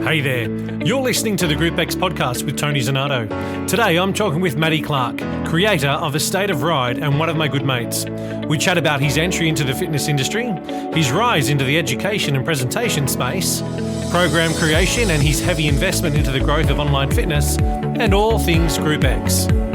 Hey there, you're listening to the GROUPEX podcast with Tony Zanato. Today I'm talking with Matty Clarke, creator of A State of Ride and one of my good mates. We chat about his entry into the fitness industry, his rise into the education and presentation space, program creation and his heavy investment into the growth of online fitness, and all things GROUPEX.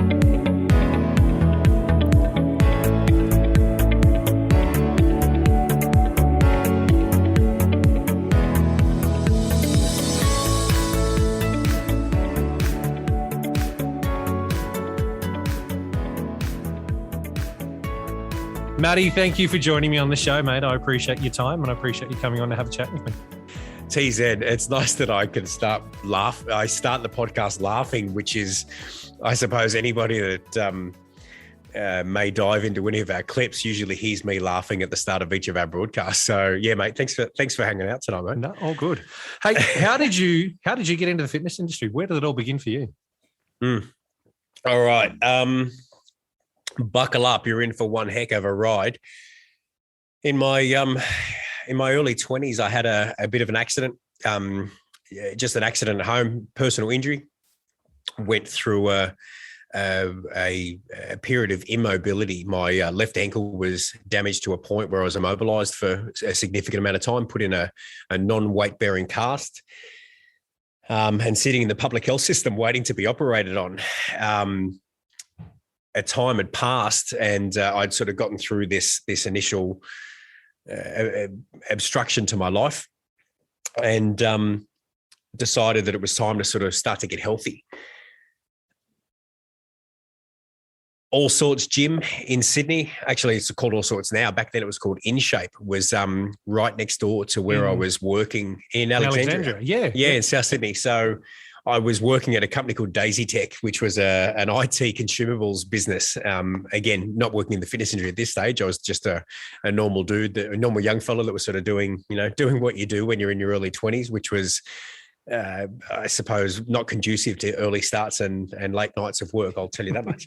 Matty, thank you for joining me on the show, mate. I appreciate your time and I appreciate you coming on to have a chat with me. TZ, it's nice that I can start the podcast laughing, which is, I suppose, anybody that may dive into any of our clips usually hears me laughing at the start of each of our broadcasts. So yeah, mate, thanks for hanging out tonight, mate. No, all good. Hey, how did you get into the fitness industry? Where did it all begin for you? All right. Buckle up, you're in for one heck of a ride. In my early 20s, I had a bit of an accident, just an accident at home, personal injury. Went through a period of immobility. My left ankle was damaged to a point where I was immobilized for a significant amount of time, put in a non-weight-bearing cast, and sitting in the public health system waiting to be operated on. A time had passed and I'd sort of gotten through this initial obstruction to my life and decided that it was time to sort of start to get healthy. All Sorts Gym in Sydney, actually it's called All Sorts now, back then it was called In Shape, was right next door to where I was working in Alexandria. Yeah, in South Sydney. So I was working at a company called Daisy Tech, which was an IT consumables business. Again, not working in the fitness industry at this stage. I was just a normal dude, a normal young fellow that was sort of doing what you do when you're in your early 20s, which was, I suppose, not conducive to early starts and late nights of work. I'll tell you that much.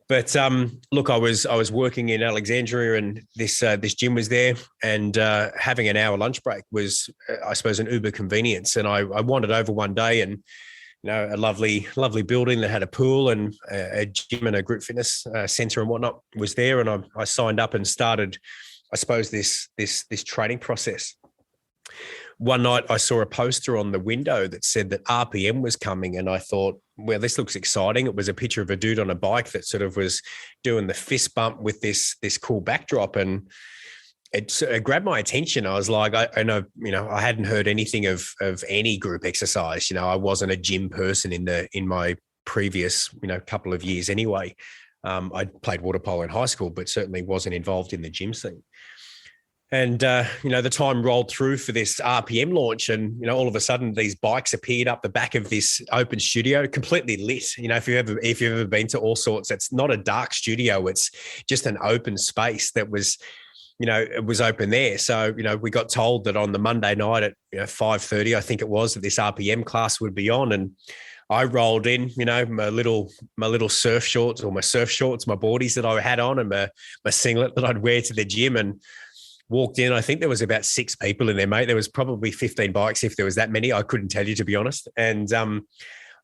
But look, I was working in Alexandria, and this gym was there, and having an hour lunch break was, I suppose, an uber convenience. And I wandered over one day, and a lovely building that had a pool and a gym and a group fitness center and whatnot was there, and I signed up and started, I suppose, this training process. One night I saw a poster on the window that said that RPM was coming, and I thought, well, this looks exciting. It was a picture of a dude on a bike that sort of was doing the fist bump with this cool backdrop, and it grabbed my attention. I was like, I know, I hadn't heard anything of any group exercise. I wasn't a gym person in my previous couple of years anyway. I played water polo in high school, but certainly wasn't involved in the gym scene. And, the time rolled through for this RPM launch, and, all of a sudden these bikes appeared up the back of this open studio, completely lit. If you've ever been to All Sorts, it's not a dark studio. It's just an open space that was, it was open there. So, we got told that on the Monday night at 5:30, I think it was, that this RPM class would be on. And I rolled in, my little surf shorts, my boardies that I had on, and my singlet that I'd wear to the gym, and walked in. I think there was about 6 people in there, mate. There was probably 15 bikes, if there was that many. I couldn't tell you, to be honest. And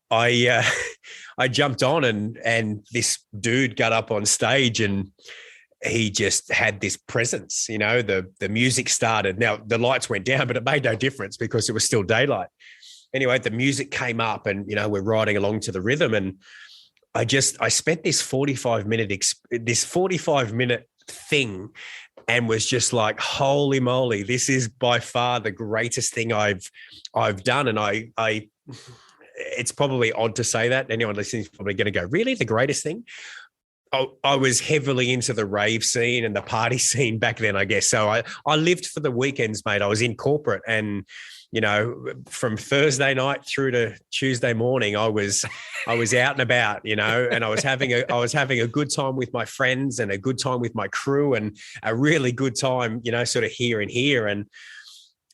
I jumped on, and this dude got up on stage, and he just had this presence. The music started. Now the lights went down, but it made no difference because it was still daylight. Anyway, the music came up, and we're riding along to the rhythm, and I spent this 45-minute thing, and was just like, holy moly, this is by far the greatest thing I've done. And I it's probably odd to say that. Anyone listening is probably going to go, really, the greatest thing? I was heavily into the rave scene and the party scene back then, I guess. So I lived for the weekends, mate. I was in corporate, and from Thursday night through to Tuesday morning, I was out and about, and I was having a good time with my friends and a good time with my crew, and a really good time, sort of here and here. And,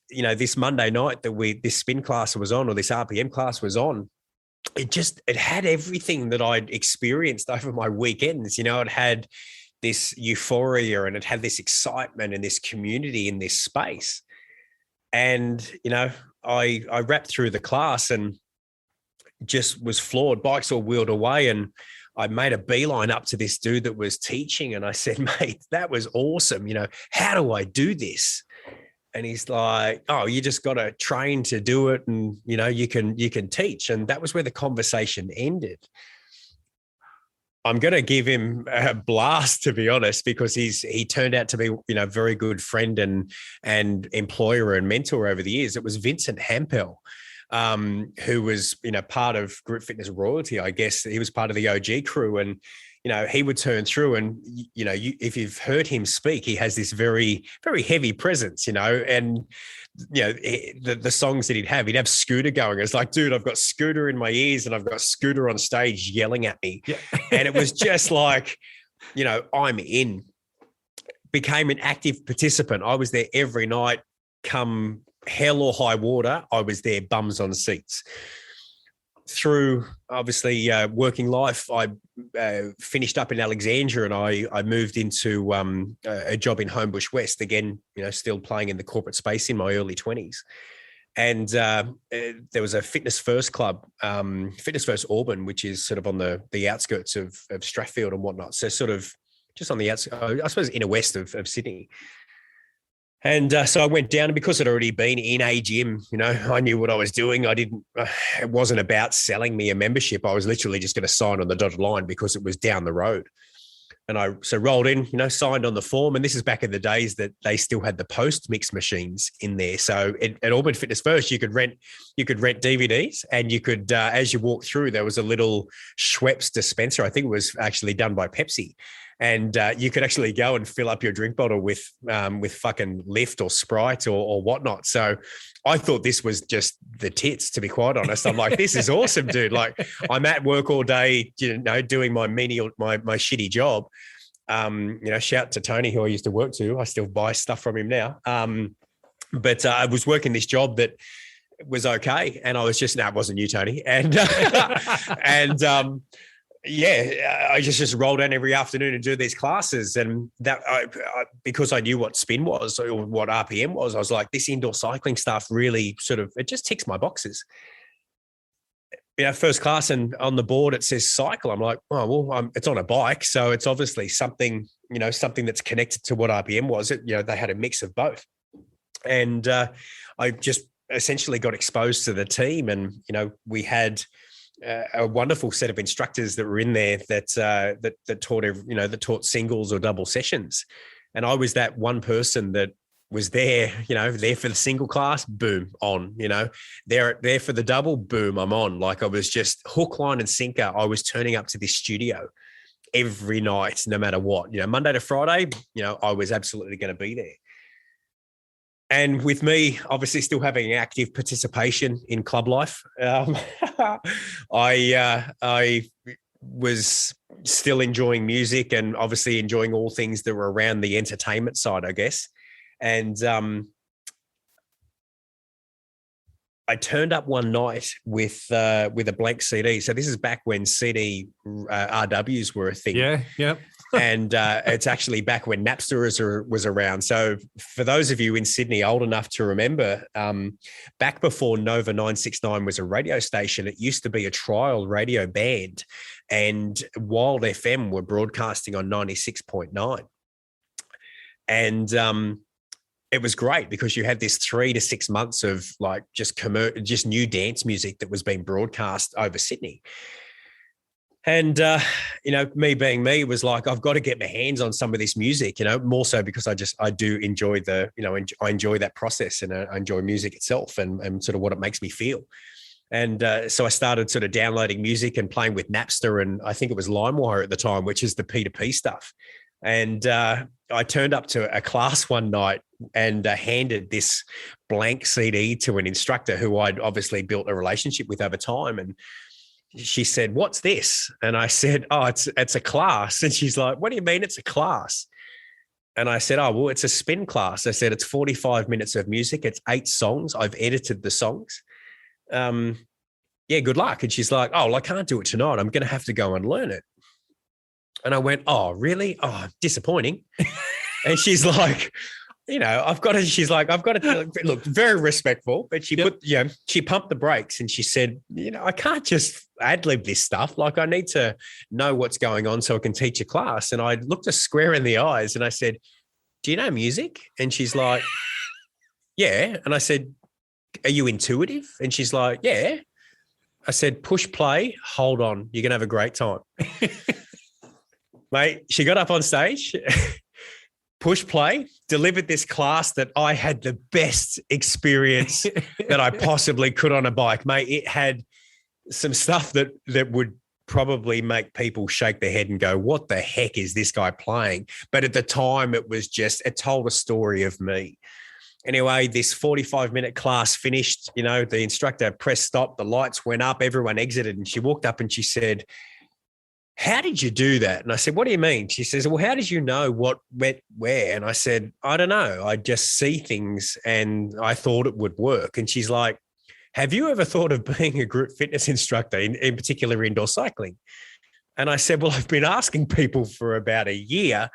this Monday night that this spin class was on, or this RPM class was on, it had everything that I'd experienced over my weekends. It had this euphoria, and it had this excitement and this community in this space. And, I wrapped through the class and just was floored. Bikes all wheeled away, and I made a beeline up to this dude that was teaching. And I said, mate, that was awesome. How do I do this? And he's like, oh, you just got to train to do it. And, you can teach. And that was where the conversation ended. I'm going to give him a blast, to be honest, because he turned out to be, a very good friend and employer and mentor over the years. It was Vincent Hampel, who was, part of Group Fitness royalty, I guess. He was part of the OG crew, and, he would turn through and, if you've heard him speak, he has this very, very heavy presence, and, the songs that he'd have Scooter going. It's like, dude, I've got Scooter in my ears and I've got Scooter on stage yelling at me. Yeah. And it was just like, I'm in. Became an active participant. I was there every night, come hell or high water. I was there, bums on seats. Through obviously working life, I finished up in Alexandria, and I moved into a job in Homebush West. Again, still playing in the corporate space in my early 20s. And there was a Fitness First club, Fitness First Auburn, which is sort of on the outskirts of Strathfield and whatnot. So sort of just on the outskirts, I suppose, inner west of Sydney. And so I went down, and because I'd already been in a gym, I knew what I was doing. It wasn't about selling me a membership. I was literally just going to sign on the dotted line because it was down the road. And I rolled in, signed on the form. And this is back in the days that they still had the post mix machines in there. So at Auburn Fitness First, you could rent DVDs, and you could, as you walk through, there was a little Schweppes dispenser. I think it was actually done by Pepsi. And you could actually go and fill up your drink bottle with fucking Lift or Sprite or whatnot. So I thought this was just the tits, to be quite honest. I'm like, this is awesome, dude. Like, I'm at work all day, doing my my shitty job. Shout to Tony, who I used to work to. I still buy stuff from him now. But I was working this job that was okay, and I was just, it wasn't you, Tony, and I just rolled down every afternoon and do these classes. And that because I knew what spin was or what RPM was, I was like, this indoor cycling stuff really it just ticks my boxes. First class, and on the board it says cycle. I'm like, oh, well, it's on a bike. So it's obviously something that's connected to what RPM was. They had a mix of both. And I just essentially got exposed to the team, and, we had a wonderful set of instructors that were in there that taught that taught singles or double sessions, and I was that one person that was there, there for the single class, boom, on, there for the double, boom, I'm on. Like, I was just hook, line, and sinker. I was turning up to this studio every night, no matter what. Monday to Friday, I was absolutely going to be there. And with me, obviously, still having active participation in club life, I was still enjoying music, and obviously enjoying all things that were around the entertainment side, I guess. And I turned up one night with a blank CD. So this is back when CD RWs were a thing. Yeah, yeah. And it's actually back when Napster was around. So for those of you in Sydney old enough to remember, back before Nova 969 was a radio station, it used to be a trial radio band, and Wild FM were broadcasting on 96.9. And it was great because you had this 3 to 6 months of like just new dance music that was being broadcast over Sydney. And, me being me was like, I've got to get my hands on some of this music, more so because I do enjoy I enjoy that process, and I enjoy music itself and sort of what it makes me feel. And so I started sort of downloading music and playing with Napster, and I think it was LimeWire at the time, which is the P2P stuff. And I turned up to a class one night and handed this blank CD to an instructor who I'd obviously built a relationship with over time. And she said, "What's this?" And I said, "Oh, it's a class." And she's like, "What do you mean it's a class?" And I said, "Oh, well, it's a spin class." I said, "It's 45 minutes of music. It's 8 songs. I've edited the songs. Yeah, good luck." And she's like, "Oh, well, I can't do it tonight. I'm going to have to go and learn it." And I went, "Oh, really? Oh, disappointing." And she's like, I've got to, she's like, I've got to look very respectful, but she she pumped the brakes and she said, I can't just ad-lib this stuff. Like I need to know what's going on so I can teach a class. And I looked her square in the eyes and I said, do you know music? And she's like, yeah. And I said, are you intuitive? And she's like, yeah. I said, push play, hold on. You're going to have a great time. Mate, she got up on stage, push play, delivered this class that I had the best experience that I possibly could on a bike. Mate, it had some stuff that would probably make people shake their head and go, what the heck is this guy playing? But at the time, it told a story of me. Anyway, this 45-minute class finished, the instructor pressed stop, the lights went up, everyone exited, and she walked up and she said, how did you do that? And I said, what do you mean? She says, well, how did you know what went where? And I said, I don't know. I just see things and I thought it would work. And she's like, have you ever thought of being a group fitness instructor, in particular indoor cycling? And I said, well, I've been asking people for about a year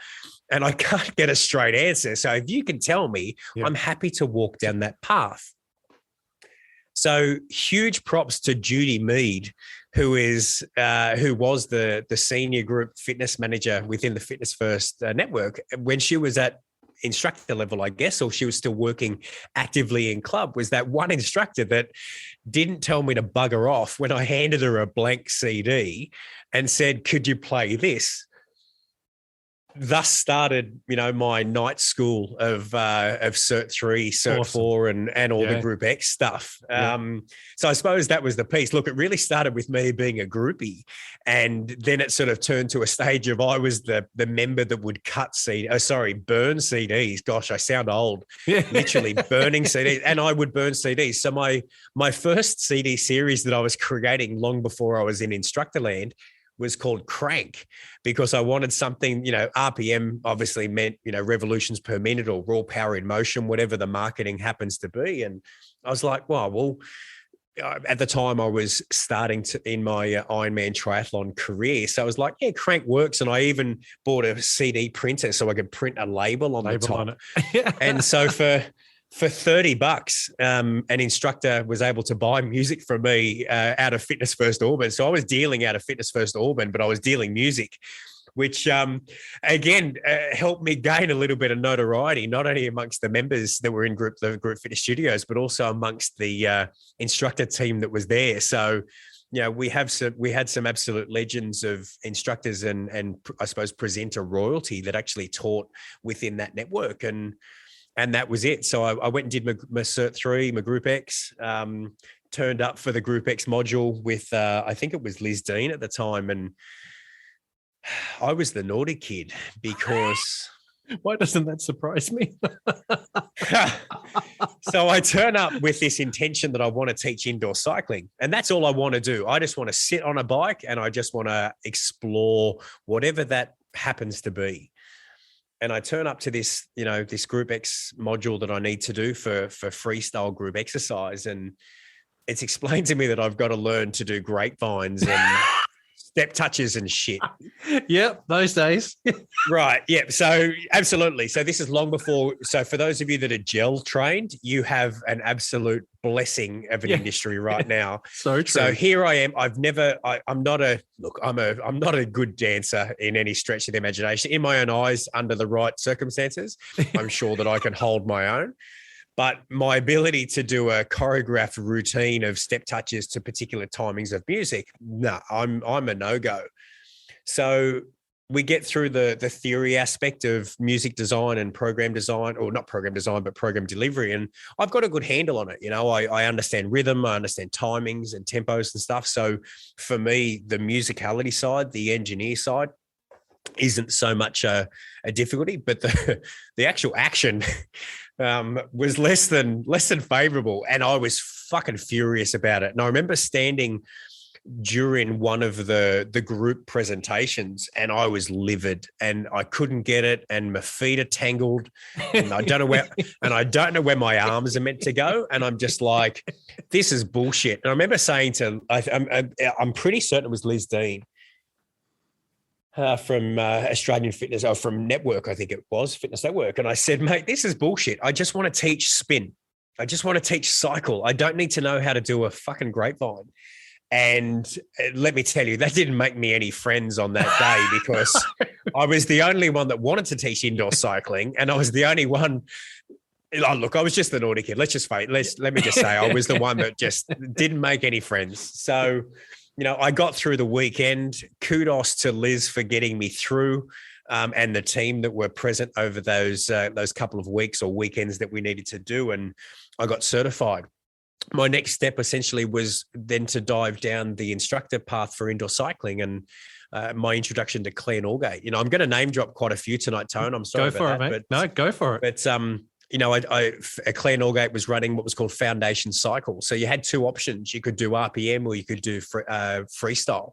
and I can't get a straight answer. So if you can tell me, I'm happy to walk down that path. So huge props to Judy Mead, who was the senior group fitness manager within the Fitness First network when she was at instructor level, I guess, or she was still working actively in club, was that one instructor that didn't tell me to bugger off when I handed her a blank CD and said, could you play this? Thus started, my night school of Cert 3, Cert awesome. 4 and all the GROUPEX stuff. So I suppose that was the piece. Look, it really started with me being a groupie. And then it sort of turned to a stage of I was the member that would burn CDs. Gosh, I sound old. Literally burning CDs. And I would burn CDs. So my first CD series that I was creating long before I was in instructor land was called Crank, because I wanted something, RPM obviously meant, revolutions per minute or raw power in motion, whatever the marketing happens to be. And I was like, well, at the time I was starting in my Ironman triathlon career. So I was like, yeah, Crank works. And I even bought a CD printer so I could print a label on the top. On it. And so for $30, an instructor was able to buy music from me out of Fitness First Auburn. So I was dealing out of Fitness First Auburn, but I was dealing music, which again helped me gain a little bit of notoriety, not only amongst the members that were in the group fitness studios, but also amongst the instructor team that was there. So we had some absolute legends of instructors and I suppose presenter royalty that actually taught within that network. And that was it. So I went and did my Cert 3, my GROUPEX, turned up for the GROUPEX module with, I think it was Liz Dean at the time. And I was the naughty kid because... Why doesn't that surprise me? So I turn up with this intention that I want to teach indoor cycling. And that's all I want to do. I just want to sit on a bike and I just want to explore whatever that happens to be. And I turn up to this, this GROUPEX module that I need to do for freestyle group exercise. And it's explained to me that I've got to learn to do grapevines and step touches and shit. Yep, those days. Right. Yeah. So absolutely. So this is long before. So for those of you that are gel trained, you have an absolute blessing of an industry right now. So true. So here I am. I'm not a good dancer in any stretch of the imagination. In my own eyes, under the right circumstances, I'm sure that I can hold my own. But my ability to do a choreographed routine of step touches to particular timings of music, no, I'm a no-go. So we get through the theory aspect of music design and program design, or not program design, but program delivery. And I've got a good handle on it. I understand rhythm, I understand timings and tempos and stuff. So for me, the musicality side, the engineer side, isn't so much a difficulty, but the actual action was less than favorable. And I was fucking furious about it. And I remember standing during one of the group presentations and I was livid and I couldn't get it and my feet are tangled and I don't know where my arms are meant to go. And I'm just like, this is bullshit. And I remember saying I'm pretty certain it was Liz Dean. from Australian Fitness, or from Network, I think it was, Fitness Network. And I said, mate, this is bullshit. I just want to teach spin. I just want to teach cycle. I don't need to know how to do a fucking grapevine. And let me tell you, that didn't make me any friends on that day, because I was the only one that wanted to teach indoor cycling. And I was the only one. Oh, look, I was just the naughty kid. Let me just say I was the one that just didn't make any friends. So, I got through the weekend. Kudos to Liz for getting me through, and the team that were present over those couple of weeks or weekends that we needed to do. And I got certified. My next step essentially was then to dive down the instructor path for indoor cycling, and my introduction to Claire Norgate. I'm going to name drop quite a few tonight, Tone. I'm sorry. Go for it, mate. No, go for it. But Claire Norgate was running what was called Foundation Cycle. So you had two options. You could do RPM or you could do freestyle.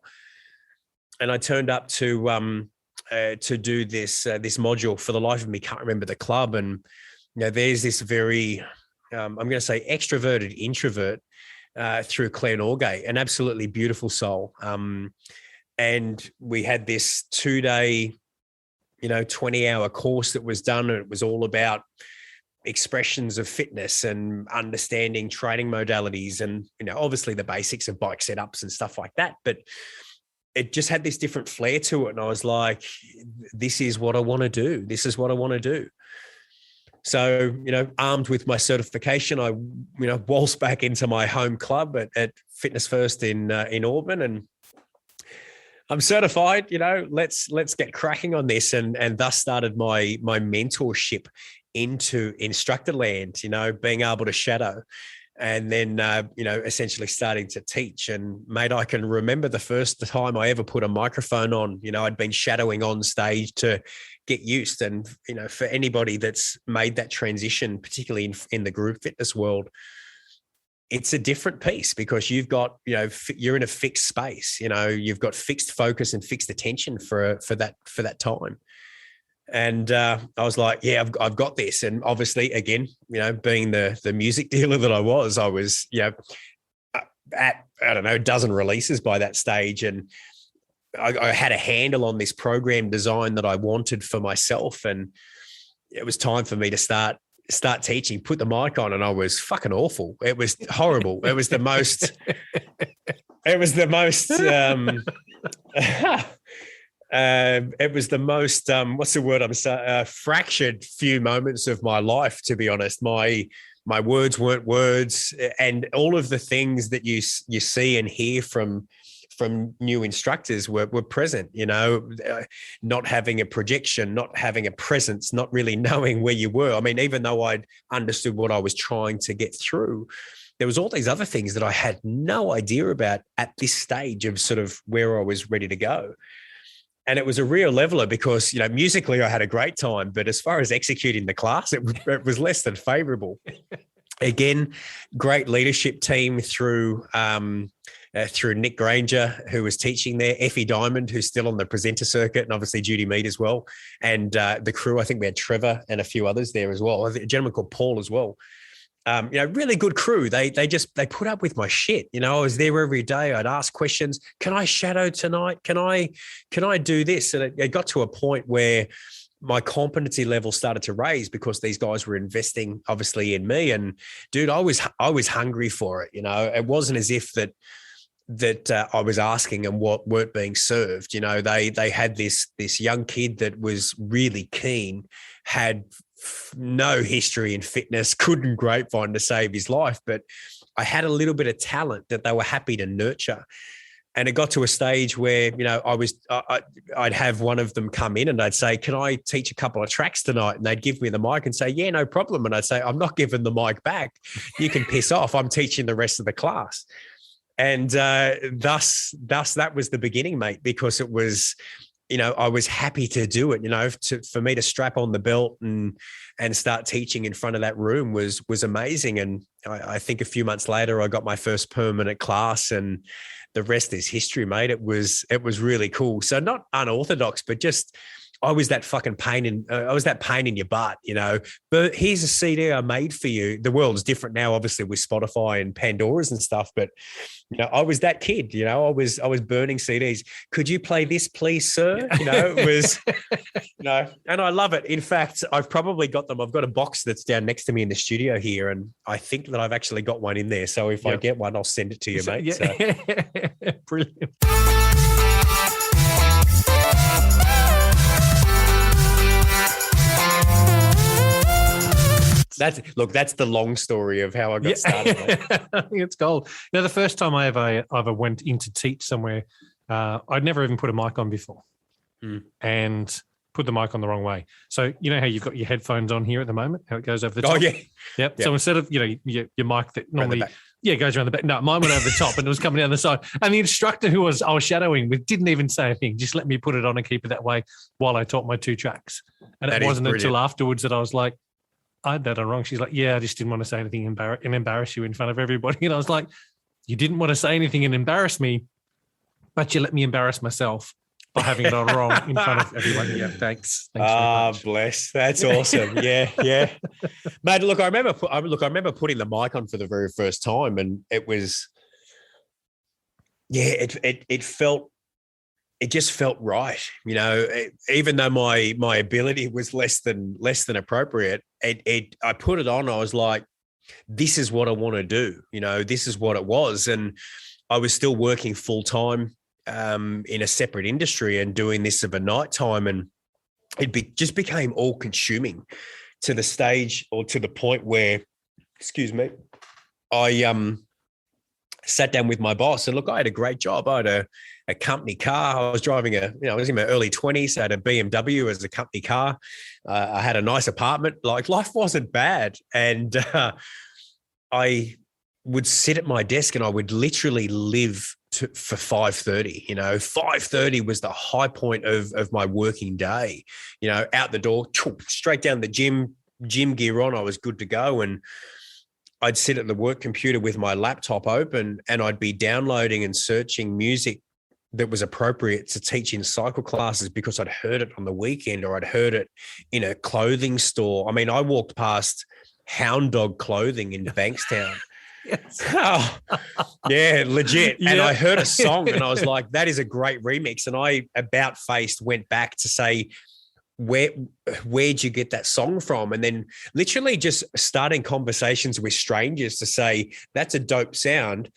And I turned up to do this module. For the life of me, can't remember the club. And there's this very I'm going to say extroverted introvert through Claire Norgate, an absolutely beautiful soul. And we had this 2-day, 20-hour course that was done. And it was all about expressions of fitness and understanding training modalities and, obviously the basics of bike setups and stuff like that. But it just had this different flair to it. And I was like, this is what I want to do. This is what I want to do. So, armed with my certification, I, waltzed back into my home club at Fitness First in Auburn, and I'm certified. Let's get cracking on this, and thus started my mentorship into instructor land. Being able to shadow, and then essentially starting to teach. And mate, I can remember the first time I ever put a microphone on. I'd been shadowing on stage to get used. And, for anybody that's made that transition, particularly in the group fitness world, it's a different piece, because you've got, you're in a fixed space, you've got fixed focus and fixed attention for that time. And I was like, yeah, I've got this. And obviously, again, being the music dealer that I was, at, I don't know, a dozen releases by that stage. And I had a handle on this program design that I wanted for myself. And it was time for me to start teaching, put the mic on, and I was fucking awful. It was horrible. It was the most, it was the most, what's the word I'm saying? Fractured few moments of my life, to be honest. My words weren't words, and all of the things that you see and hear from new instructors were present, not having a projection, not having a presence, not really knowing where you were. I mean, even though I'd understood what I was trying to get through, there was all these other things that I had no idea about at this stage of sort of where I was ready to go. And it was a real leveler, because, musically I had a great time, but as far as executing the class, it was less than favorable. Again, great leadership team through Nick Granger, who was teaching there, Effie Diamond, who's still on the presenter circuit, and obviously Judy Mead as well. And the crew, I think we had Trevor and a few others there as well. A gentleman called Paul as well. Really good crew. They put up with my shit. I was there every day. I'd ask questions. Can I shadow tonight? Can I do this? And it got to a point where my competency level started to raise, because these guys were investing obviously in me. And dude, I was hungry for it. It wasn't as if that I was asking and what weren't being served. They had this young kid that was really keen, had no history in fitness, couldn't grapevine to save his life, but I had a little bit of talent that they were happy to nurture. And it got to a stage where, I'd have one of them come in and I'd say, can I teach a couple of tracks tonight? And they'd give me the mic and say, yeah, no problem. And I'd say, I'm not giving the mic back. You can piss off. I'm teaching the rest of the class. And thus that was the beginning, mate, because it was, I was happy to do it, for me to strap on the belt and start teaching in front of that room was amazing. And I think a few months later, I got my first permanent class, and the rest is history, mate. It was really cool. So not unorthodox, but just I was that fucking pain in your butt, you know. But here's a CD I made for you. The world's different now, obviously, with Spotify and Pandoras and stuff. But you know, I was that kid. You know, I was burning CDs. Could you play this, please, sir? You know, it was, you know, and I love it. In fact, I've probably got them. I've got a box that's down next to me in the studio here, and I think that I've actually got one in there. So if I get one, I'll send it to you, mate. Yeah. So. Brilliant. That's the long story of how I got started. I think it's gold. You know, the first time I ever went in to teach somewhere, I'd never even put a mic on before, and put the mic on the wrong way. So you know how you've got your headphones on here at the moment, how it goes over the top. Oh yeah. Yep. So instead of your mic that normally goes around the back. No, mine went over the top and it was coming down the side. And the instructor who I was shadowing with didn't even say a thing. Just let me put it on and keep it that way while I taught my 2 tracks. And it wasn't until afterwards that I was like, I had that on wrong. She's like, yeah, I just didn't want to say anything and embarrass you in front of everybody. And I was like, you didn't want to say anything and embarrass me, but you let me embarrass myself by having it on wrong in front of everyone. Yeah, thanks. Bless. That's awesome. Yeah. Mate, look, I remember putting the mic on for the very first time, and it was, it just felt right. You know, even though my ability was less than appropriate, I put it on. I was like, this is what I want to do. You know, this is what it was. And I was still working full time in a separate industry and doing this of a night time. And just became all consuming to the stage, or to the point where, I sat down with my boss and look, I had a great job. I had a company car. I was driving I was in my early 20s. I had a BMW as a company car. I had a nice apartment. Like, life wasn't bad. And I would sit at my desk and I would literally live for 5:30. You know, 5:30 was the high point of my working day. You know, out the door, straight down the gym gear on. I was good to go. And I'd sit at the work computer with my laptop open, and I'd be downloading and searching music that was appropriate to teach in cycle classes because I'd heard it on the weekend, or I'd heard it in a clothing store. I mean, I walked past Hound Dog Clothing in Bankstown. Yes. Oh, yeah, legit. Yeah. And I heard a song and I was like, that is a great remix. And I about-faced went back to say, where'd you get that song from? And then literally just starting conversations with strangers to say, that's a dope sound.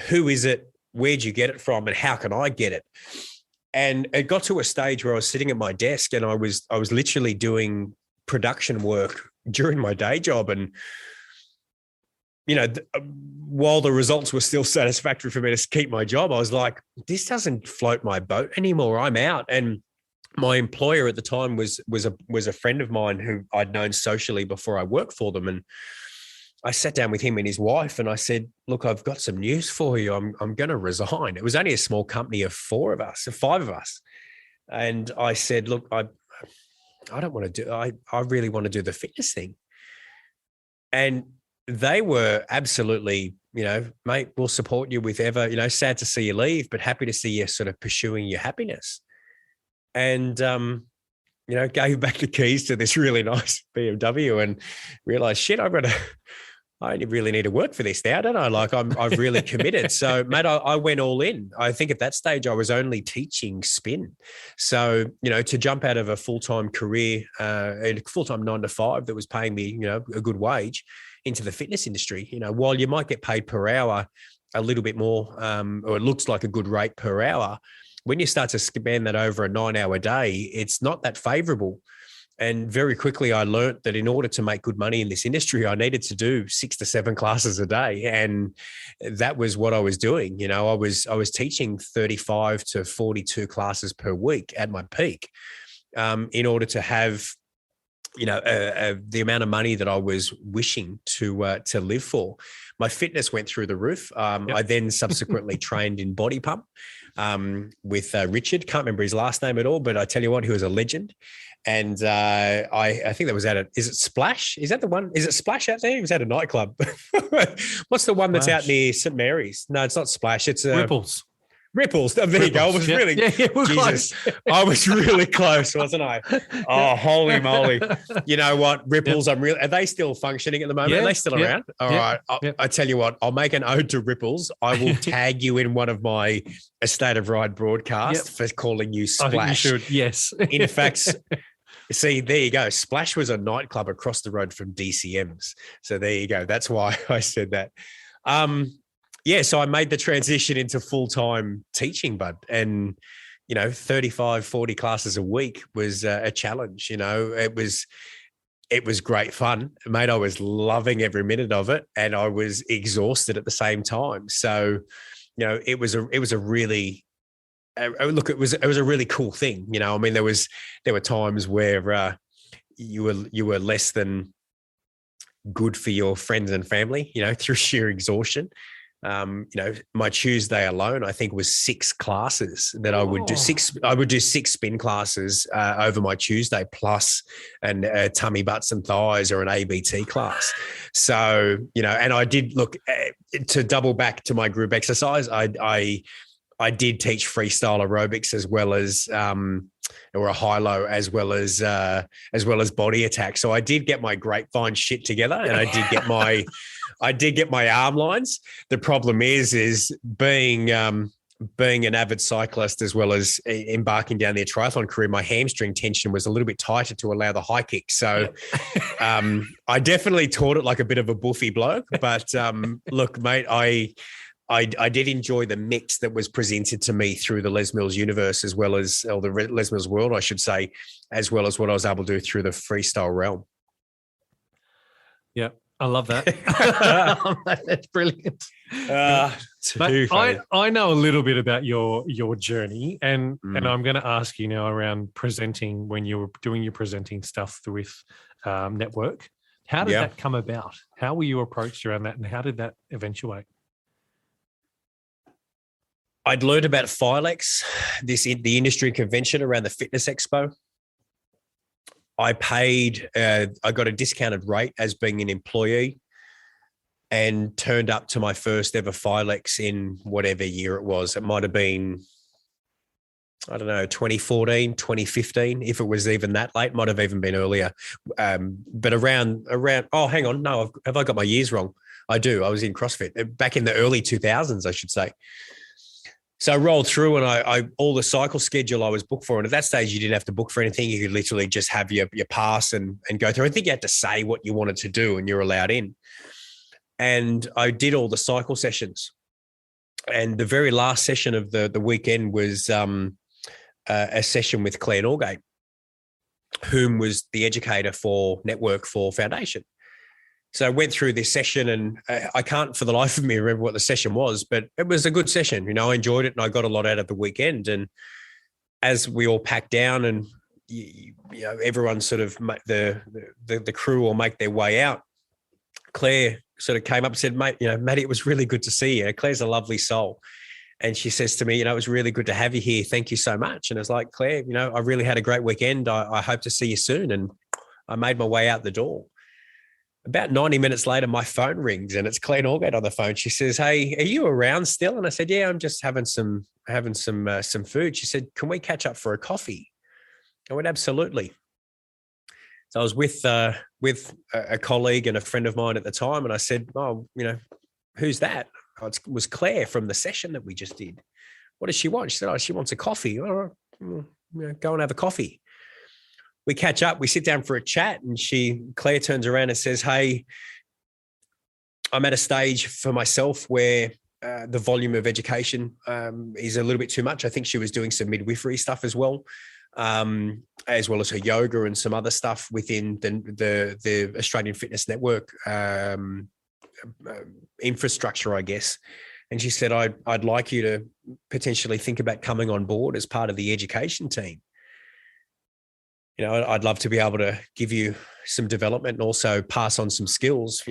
Who is it? Where'd you get it from? And how can I get it? And it got to a stage where I was sitting at my desk and I was literally doing production work during my day job. And, you know, while the results were still satisfactory for me to keep my job, I was like, this doesn't float my boat anymore. I'm out. And my employer at the time was a friend of mine who I'd known socially before I worked for them. And I sat down with him and his wife and I said, look, I've got some news for you. I'm going to resign. It was only a small company of 5 of us. And I said, look, I don't want to do, I really want to do the fitness thing. And they were absolutely, you know, mate, we'll support you with ever, you know, sad to see you leave, but happy to see you sort of pursuing your happiness. And, you know, gave back the keys to this really nice BMW and realized, shit, I really need to work for this now, don't I? Like I've really committed. So, mate, I went all in. I think at that stage I was only teaching spin. So, you know, to jump out of a full-time career, a full-time 9 to 5 that was paying me, you know, a good wage into the fitness industry, you know, while you might get paid per hour a little bit more, or it looks like a good rate per hour, when you start to span that over a 9-hour day, it's not that favorable. And very quickly, I learned that in order to make good money in this industry, I needed to do 6 to 7 classes a day. And that was what I was doing. You know, I was teaching 35 to 42 classes per week at my peak, in order to have, you know, the amount of money that I was wishing to live for. My fitness went through the roof. I then subsequently trained in body pump with Richard. Can't remember his last name at all, but I tell you what, he was a legend. And I think that was is it Splash? Is that the one? Is it Splash out there? It was at a nightclub. What's the one that's out near St. Mary's? No, it's not Splash. It's Ripples. Ripples. There you go. I was really, Jesus, I was really close, wasn't I? Oh, holy moly. You know what? Ripples, are they still functioning at the moment? Are they still around? All right. I tell you what, I'll make an ode to Ripples. I will tag you in one of my A State of Ride broadcasts for calling you Splash. I think you should, yes. In fact, see, there you go. Splash was a nightclub across the road from DCM's. So there you go. That's why I said that. So I made the transition into full-time teaching, bud. And, 35, 40 classes a week was a challenge. It was great fun, mate. I was loving every minute of it, and I was exhausted at the same time. So, it was a really, look, it was a really cool thing. I mean, there were times where you were less than good for your friends and family, through sheer exhaustion. My Tuesday alone, I think, was 6 classes that I would do. I would do 6 spin classes over my Tuesday, plus an tummy, butts and thighs or an ABT class. So, and I did look to double back to my group exercise. I did teach freestyle aerobics as well as or a high-low as well as body attack. So I did get my grapevine shit together, and I did get my arm lines. The problem is being an avid cyclist as well as embarking down their triathlon career, my hamstring tension was a little bit tighter to allow the high kick. So I definitely taught it like a bit of a buffy bloke. But look, mate, I did enjoy the mix that was presented to me through the Les Mills universe, or the Les Mills world, I should say, as well as what I was able to do through the freestyle realm. Yeah, I love that. That's brilliant. I know a little bit about your journey, and I'm going to ask you now around presenting when you were doing your presenting stuff with Network. How did that come about? How were you approached around that, and how did that eventuate? I'd learned about Filex, the industry convention around the fitness expo. I got a discounted rate as being an employee, and turned up to my first ever Filex in whatever year it was. It might have been, I don't know, 2014, 2015. If it was even that late, might have even been earlier. But around, oh, hang on. No, have I got my years wrong? I do. I was in CrossFit back in the early 2000s, I should say. So I rolled through, and I all the cycle schedule I was booked for. And at that stage, you didn't have to book for anything. You could literally just have your pass and go through. I think you had to say what you wanted to do, and you're allowed in. And I did all the cycle sessions. And the very last session of the weekend was a session with Claire Norgate, whom was the educator for Network for Foundation. So I went through this session, and I can't for the life of me remember what the session was, but it was a good session. I enjoyed it, and I got a lot out of the weekend. And as we all packed down, and everyone sort of the crew will make their way out, Claire sort of came up and said, "Mate, Matty, it was really good to see you. Claire's a lovely soul." And she says to me, "It was really good to have you here. Thank you so much." And I was like, "Claire, I really had a great weekend. I hope to see you soon." And I made my way out the door. About 90 minutes later, my phone rings, and it's Claire Norgate on the phone. She says, "Hey, are you around still?" And I said, "Yeah, I'm just having some food." She said, "Can we catch up for a coffee?" I went, "Absolutely." So I was with a colleague and a friend of mine at the time, and I said, "Oh, who's that?" Oh, it was Claire from the session that we just did. "What does she want?" She said, "Oh, she wants a coffee." "Oh, go and have a coffee." We catch up, we sit down for a chat, and Claire turns around and says, "Hey, I'm at a stage for myself where the volume of education is a little bit too much." I think she was doing some midwifery stuff as well as her yoga and some other stuff within the Australian Fitness Network infrastructure, I guess. And she said, I'd like you to potentially think about coming on board as part of the education team. I'd love to be able to give you some development and also pass on some skills,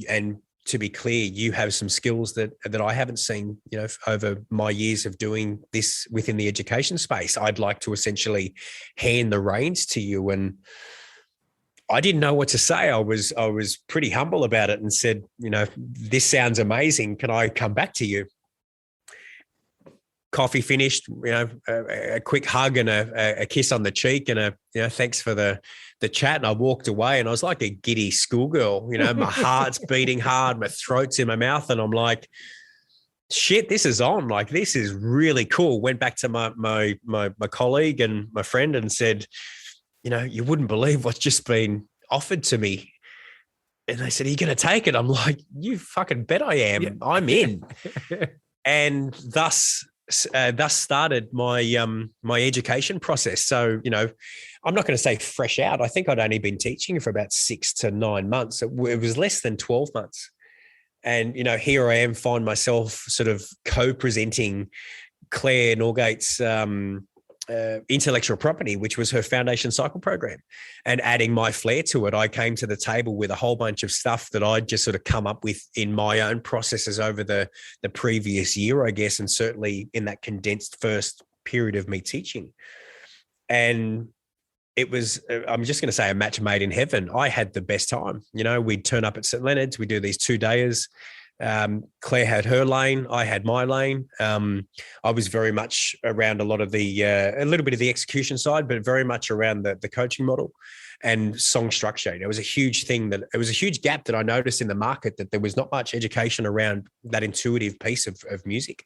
and to be clear, you have some skills that I haven't seen, over my years of doing this within the education space. I'd like to essentially hand the reins to you. And I didn't know what to say. I was pretty humble about it and said, "This sounds amazing. Can I come back to you?" coffee finished, a quick hug and a kiss on the cheek and thanks for the chat. And I walked away and I was like a giddy schoolgirl, my heart's beating hard, my throat's in my mouth. And I'm like, shit, this is on. Like, this is really cool. Went back to my colleague and my friend and said, you wouldn't believe what's just been offered to me. And they said, are you going to take it? I'm like, you fucking bet I am. Yeah. I'm in. And thus started my my education process. So, I'm not going to say fresh out. I think I'd only been teaching for about 6 to 9 months. It was less than 12 months. And, here I am, find myself sort of co-presenting Claire Norgate's intellectual property, which was her foundation cycle program, and adding my flair to it. I came to the table with a whole bunch of stuff that I'd just sort of come up with in my own processes over the previous year, I guess, and certainly in that condensed first period of me teaching. And it was, I'm just going to say, a match made in heaven. I had the best time. We'd turn up at St. Leonard's, we do these 2-dayers. Claire had her lane, I had my lane. I was very much around a lot of a little bit of the execution side, but very much around the coaching model and song structure. It was a huge thing it was a huge gap that I noticed in the market, that there was not much education around that intuitive piece of music.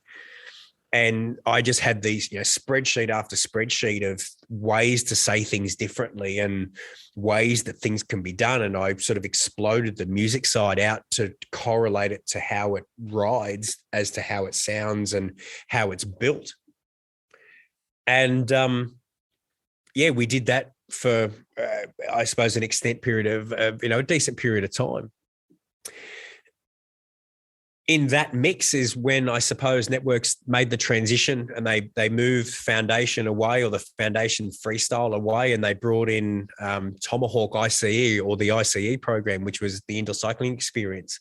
And I just had these, spreadsheet after spreadsheet of ways to say things differently and ways that things can be done. And I sort of exploded the music side out to correlate it to how it rides as to how it sounds and how it's built. And we did that for, I suppose, an extent period of, a decent period of time. In that mix is when I suppose networks made the transition and they moved foundation away, or the foundation freestyle away, and they brought in Tomahawk ICE, or the ICE program, which was the indoor cycling experience.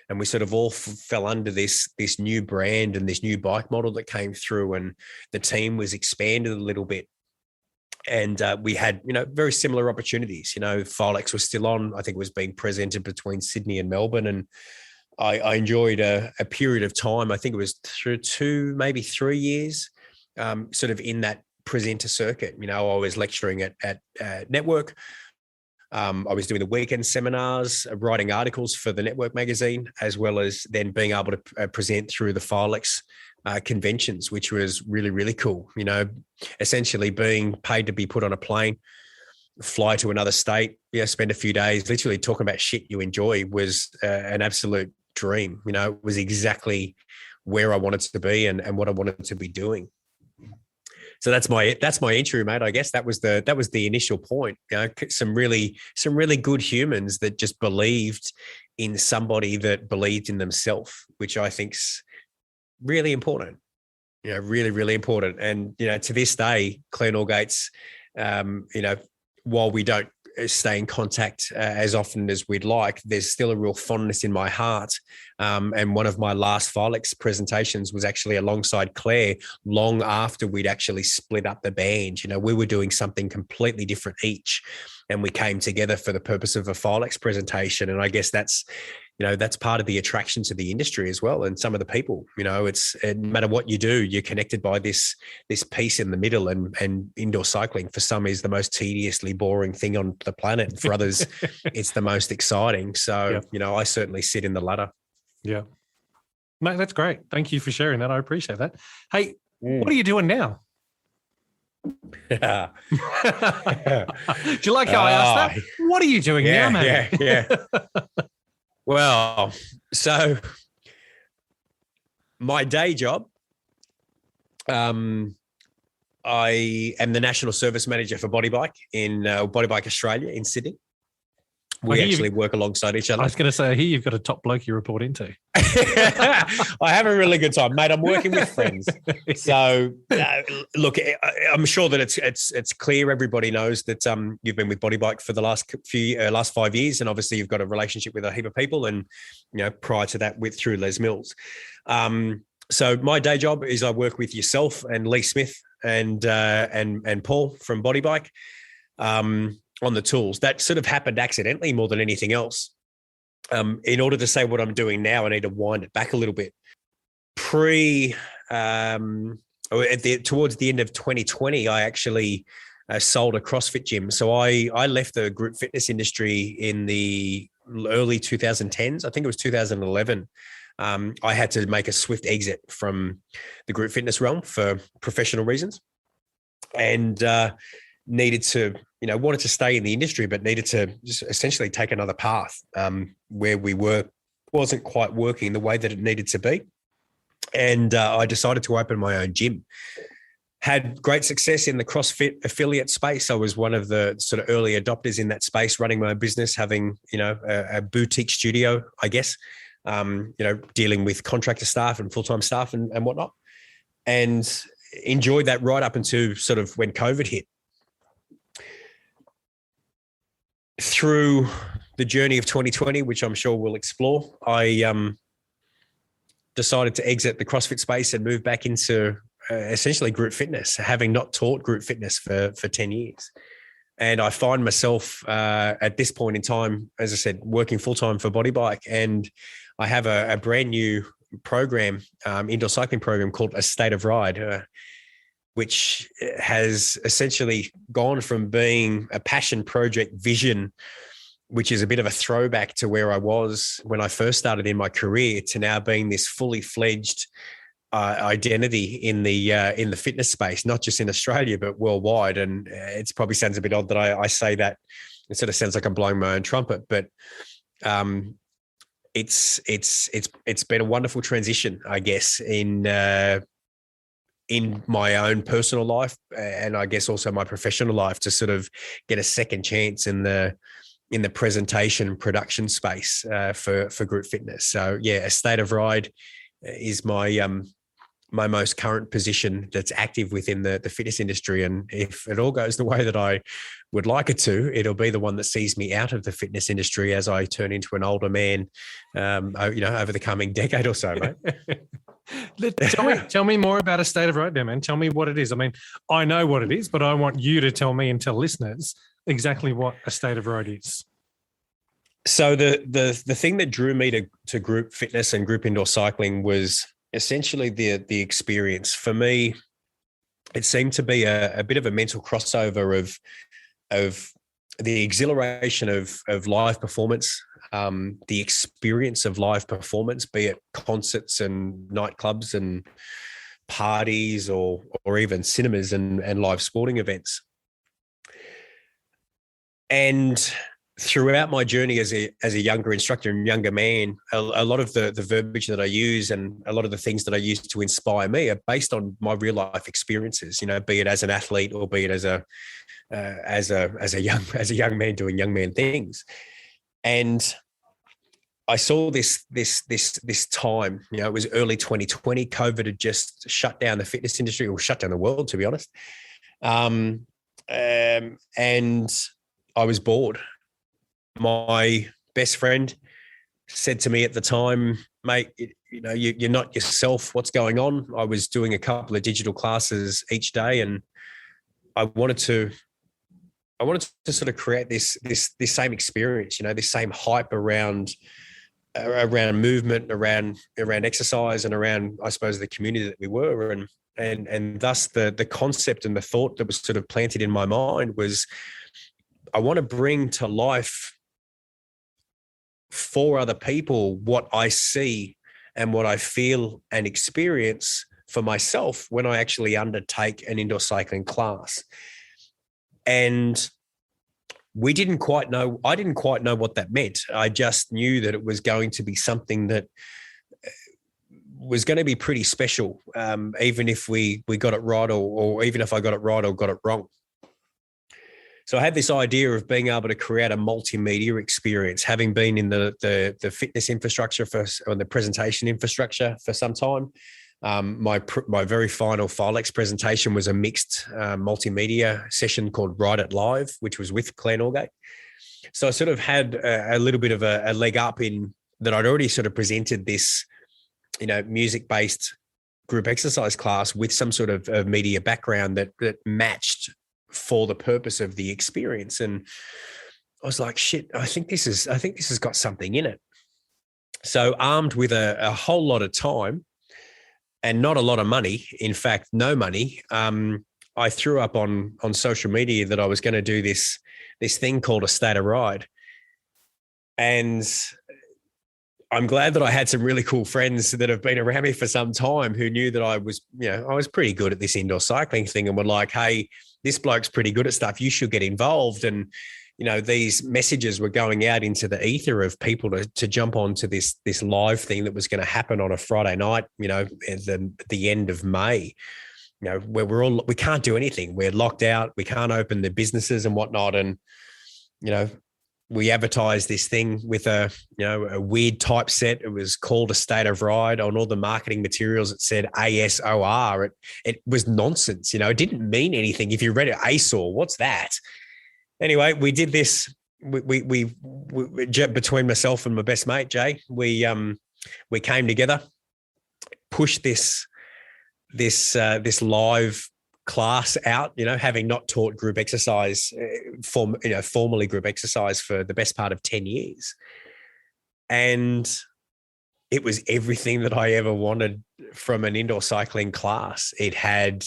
And we sort of all fell under this new brand and this new bike model that came through, and the team was expanded a little bit. And we had, very similar opportunities. Filex was still on. I think it was being presented between Sydney and Melbourne, and I enjoyed a period of time. I think it was through 2, maybe 3 years, sort of in that presenter circuit. I was lecturing at Network. I was doing the weekend seminars, writing articles for the Network magazine, as well as then being able to present through the Filex conventions, which was really, really cool. Essentially being paid to be put on a plane, fly to another state, spend a few days literally talking about shit you enjoy was an absolute dream. It was exactly where I wanted to be and what I wanted to be doing. So that's my entry, mate. I guess that was the initial point. Some really good humans that just believed in somebody that believed in themselves, which I think's really important. Really, really important. And to this day, Claire Norgate's, while we don't stay in contact as often as we'd like, there's still a real fondness in my heart. And one of my last Filex presentations was actually alongside Claire, long after we'd actually split up the band. We were doing something completely different each, and we came together for the purpose of a Filex presentation. And I guess that's part of the attraction to the industry as well. And some of the people, no matter what you do, you're connected by this piece in the middle, and indoor cycling for some is the most tediously boring thing on the planet. And for others, it's the most exciting. So, I certainly sit in the latter. Yeah. Mate, that's great. Thank you for sharing that. I appreciate that. Hey, What are you doing now? Do you like how I asked that? What are you doing now, mate? Yeah. Well, so my day job, I am the National Service Manager for Bodybike in Bodybike Australia in Sydney. We actually work alongside each other. I was going to say, here you've got a top bloke you report into. I have a really good time, mate. I'm working with friends. So, look, I'm sure that it's clear. Everybody knows that you've been with Bodybike for the last 5 years, and obviously you've got a relationship with a heap of people. And prior to that, through Les Mills. So my day job is I work with yourself and Lee Smith and Paul from Bodybike. On the tools. That sort of happened accidentally more than anything else. In order to say what I'm doing now, I need to wind it back a little bit. towards the end of 2020, I actually sold a CrossFit gym. So I left the group fitness industry in the early 2010s. I think it was 2011. I had to make a swift exit from the group fitness realm for professional reasons, and needed to, wanted to stay in the industry, but needed to just essentially take another path where we wasn't quite working the way that it needed to be. And I decided to open my own gym. Had great success in the CrossFit affiliate space. I was one of the sort of early adopters in that space, running my own business, having, a boutique studio, I guess, dealing with contractor staff and full-time staff and whatnot. And enjoyed that right up until sort of when COVID hit. Through the journey of 2020, which I'm sure we'll explore, I decided to exit the CrossFit space and move back into essentially group fitness, having not taught group fitness for 10 years. And I find myself at this point in time, as I said, working full-time for Body Bike. And I have a brand new program, indoor cycling program called A State of Ride, which has essentially gone from being a passion project vision, which is a bit of a throwback to where I was when I first started in my career, to now being this fully fledged identity in the fitness space, not just in Australia, but worldwide. And it probably sounds a bit odd that I say that. It sort of sounds like I'm blowing my own trumpet, but it's been a wonderful transition, I guess, in my own personal life, and I guess also my professional life, to sort of get a second chance in the presentation production space for group fitness. So yeah, A State of Ride is my most current position that's active within the fitness industry. And if it all goes the way that I would like it to, it'll be the one that sees me out of the fitness industry as I turn into an older man, over the coming decade or so, mate. Tell me more about A State of Ride there, man. Tell me what it is. I mean, I know what it is, but I want you to tell me and tell listeners exactly what A State of Ride is. So the thing that drew me to group fitness and group indoor cycling was essentially the experience. For me, it seemed to be a bit of a mental crossover of the exhilaration of live performance, the experience of live performance, be it concerts and nightclubs and parties or even cinemas and live sporting events. And throughout my journey as a younger instructor and younger man, a lot of the verbiage that I use and a lot of the things that I use to inspire me are based on my real life experiences, be it as an athlete or be it as a young man doing young man things. And I saw this time, it was early 2020. COVID had just shut down the fitness industry, or shut down the world, to be honest. And I was bored. My best friend said to me at the time, mate, you're not yourself. What's going on? I was doing a couple of digital classes each day, and I wanted to sort of create this same experience, this same hype around movement, around exercise, and around, I suppose, the community that we were, and thus the concept and the thought that was sort of planted in my mind was, I want to bring to life for other people what I see and what I feel and experience for myself when I actually undertake an indoor cycling class. And I didn't quite know what that meant. I just knew that it was going to be something that was going to be pretty special, even if we got it right, or even if I got it right or got it wrong. So I had this idea of being able to create a multimedia experience, having been in the fitness infrastructure or the presentation infrastructure for some time. My very final Filex presentation was a mixed multimedia session called Ride It Live, which was with Claire Norgate. So I sort of had a little bit of a leg up in that. I'd already sort of presented this, music-based group exercise class with some sort of media background that matched for the purpose of the experience. And I was like, shit, I think this has got something in it. So armed with a whole lot of time and not a lot of money. In fact, no money. I threw up on social media that I was going to do this thing called a state of ride. And I'm glad that I had some really cool friends that have been around me for some time who knew that I was pretty good at this indoor cycling thing, and were like, hey, this bloke's pretty good at stuff. You should get involved. And, these messages were going out into the ether of people to jump onto this live thing that was going to happen on a Friday night, at the end of May, where we can't do anything. We're locked out. We can't open the businesses and whatnot. And, we advertised this thing with a weird typeset. It was called a state of ride. On all the marketing materials, it said ASOR. It was nonsense. It didn't mean anything. If you read it, ASOR, what's that? Anyway, we did this. We between myself and my best mate Jay, we came together, pushed this live class out, having not taught group exercise, formally group exercise for the best part of 10 years. And it was everything that I ever wanted from an indoor cycling class. It had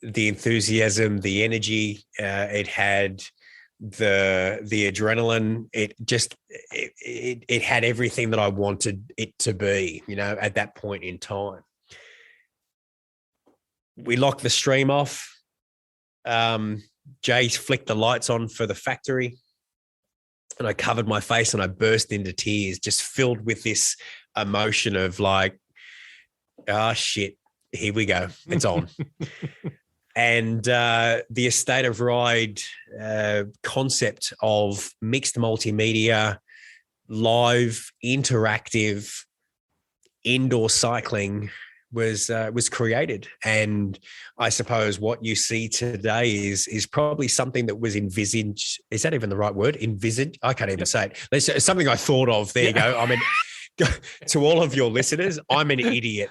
the enthusiasm, the energy, it had the adrenaline. It had everything that I wanted it to be, at that point in time. We locked the stream off. Jay flicked the lights on for the factory, and I covered my face and I burst into tears, just filled with this emotion of like, oh shit, here we go. It's on. And the Estate of Ride concept of mixed multimedia, live, interactive, indoor cycling was created. And I suppose what you see today is probably something that was envisaged. Is that even the right word? Envisaged? I can't even say it. It's something I thought of. There you go. I mean, to all of your listeners, I'm an idiot.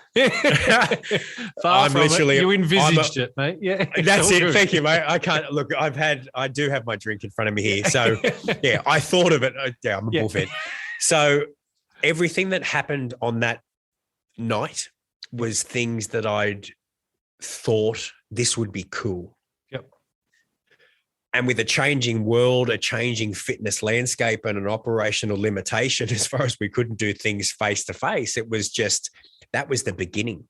Far from it. You envisaged it, mate. Yeah, that's it. Good. Thank you, mate. I can't look. I do have my drink in front of me here, so yeah, I thought of it. Yeah, I'm a bullfed. So everything that happened on that night was things that I'd thought this would be cool. Yep. And with a changing world, a changing fitness landscape, and an operational limitation as far as we couldn't do things face to face, it was just, that was the beginning.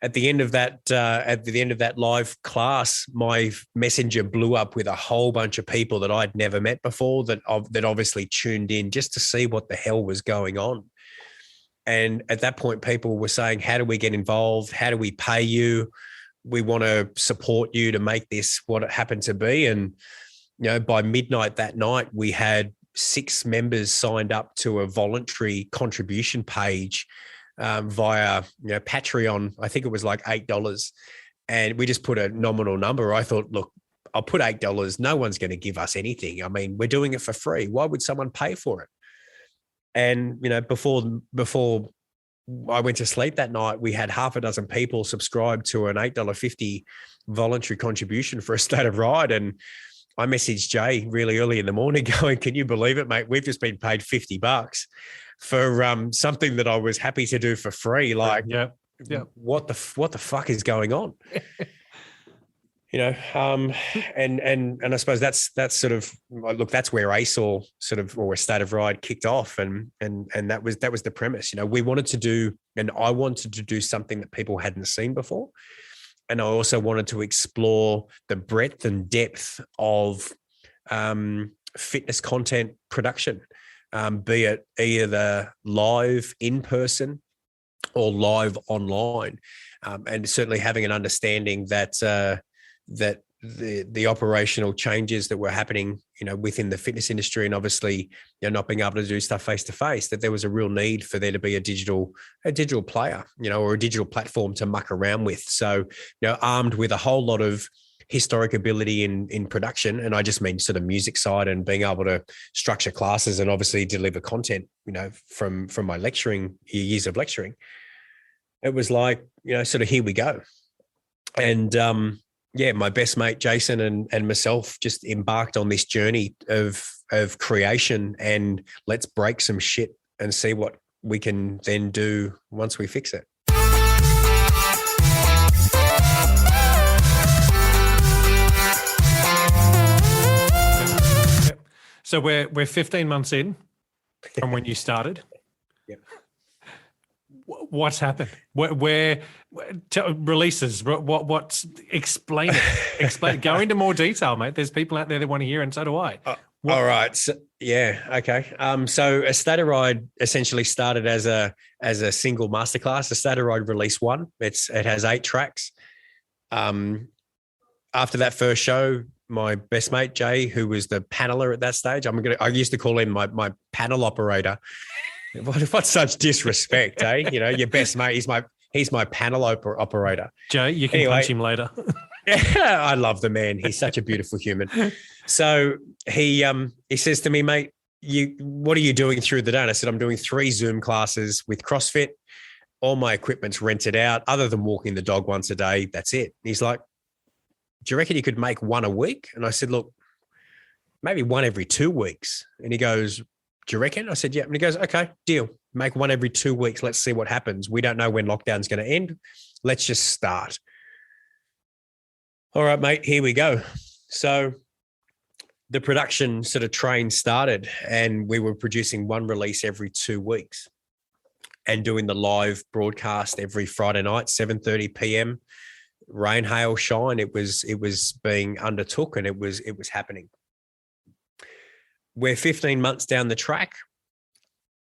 At the end of that live class, my messenger blew up with a whole bunch of people that I'd never met before that obviously tuned in just to see what the hell was going on. And at that point, people were saying, how do we get involved? How do we pay you? We want to support you to make this what it happened to be. And, by midnight that night, we had 6 members signed up to a voluntary contribution page via Patreon. I think it was like $8. And we just put a nominal number. I thought, look, I'll put $8. No one's going to give us anything. I mean, we're doing it for free. Why would someone pay for it? And, before I went to sleep that night, we had half a dozen people subscribe to an $8.50 voluntary contribution for a State of Ride. And I messaged Jay really early in the morning going, can you believe it, mate? We've just been paid $50 for something that I was happy to do for free. Like, yeah. What the fuck is going on? And I suppose that's sort of, look, that's where ASOR sort of, or a State of Ride, kicked off. And that was the premise. We wanted to do, and I wanted to do something that people hadn't seen before. And I also wanted to explore the breadth and depth of fitness content production, be it either live in person or live online. And certainly having an understanding that the operational changes that were happening, within the fitness industry, and obviously, not being able to do stuff face to face, that there was a real need for there to be a digital player, or a digital platform to muck around with. So, armed with a whole lot of historic ability in production, and I just mean sort of music side and being able to structure classes and obviously deliver content, from my lecturing years of lecturing, it was like, sort of, here we go. And, my best mate, Jason, and myself just embarked on this journey of creation, and let's break some shit and see what we can then do once we fix it. So we're 15 months in from when you started. Yep. What's happened? Where releases? What's explain it? Explain. Go into more detail, mate. There's people out there that want to hear, and so do I. All right. So, yeah. Okay. So A State of Ride essentially started as a single masterclass. A State of Ride release 1. It has 8 tracks. After that first show, my best mate Jay, who was the paneler at that stage, I used to call him my panel operator. What such disrespect, eh? You know, your best mate. He's my panel operator. Jay, you can punch him later. I love the man. He's such a beautiful human. So he says to me, mate, what are you doing through the day? And I said, I'm doing 3 Zoom classes with CrossFit. All my equipment's rented out, other than walking the dog once a day. That's it. And he's like, do you reckon you could make 1 a week? And I said, look, maybe 1 every 2 weeks. And he goes, do you reckon? I said, yeah. And he goes, okay, deal. Make 1 every 2 weeks. Let's see what happens. We don't know when lockdown's going to end. Let's just start. All right, mate, here we go. So the production sort of train started, and we were producing 1 release every 2 weeks and doing the live broadcast every Friday night, 7:30 p.m. Rain, hail, shine. It was being undertook, and it was happening. We're 15 months down the track.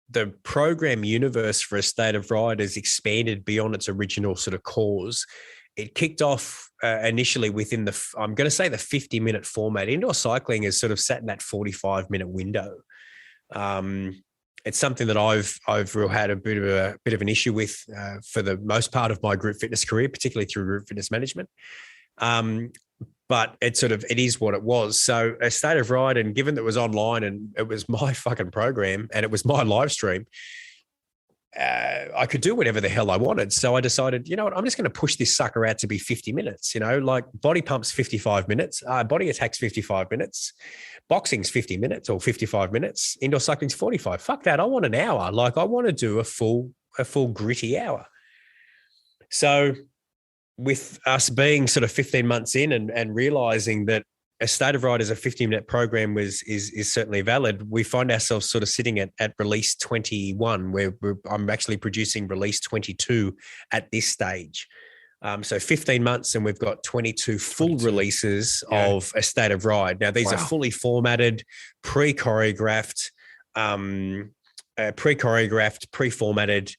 The program universe for A State of Ride has expanded beyond its original sort of cause. It kicked off initially within the 50-minute format. Indoor cycling has sort of sat in that 45-minute window. It's something that I've had a bit of an issue with for the most part of my group fitness career, particularly through group fitness management. But it is what it was. So A State of Ride, and given that it was online and it was my fucking program and it was my live stream, I could do whatever the hell I wanted. So I decided, you know what, I'm just going to push this sucker out to be 50 minutes, you know, like body pumps 55 minutes, body attacks 55 minutes, boxing's 50 minutes or 55 minutes, indoor cycling's 45. Fuck that. I want an hour. Like I want to do a full gritty hour. So with us being sort of 15 months in and realizing that A State of Ride as a 50-minute program is certainly valid, we find ourselves sort of sitting at release 21, where I'm actually producing release 22 at this stage. So 15 months, and we've got 22 full releases of A State of Ride. Now, these are fully formatted, pre-choreographed, pre-formatted,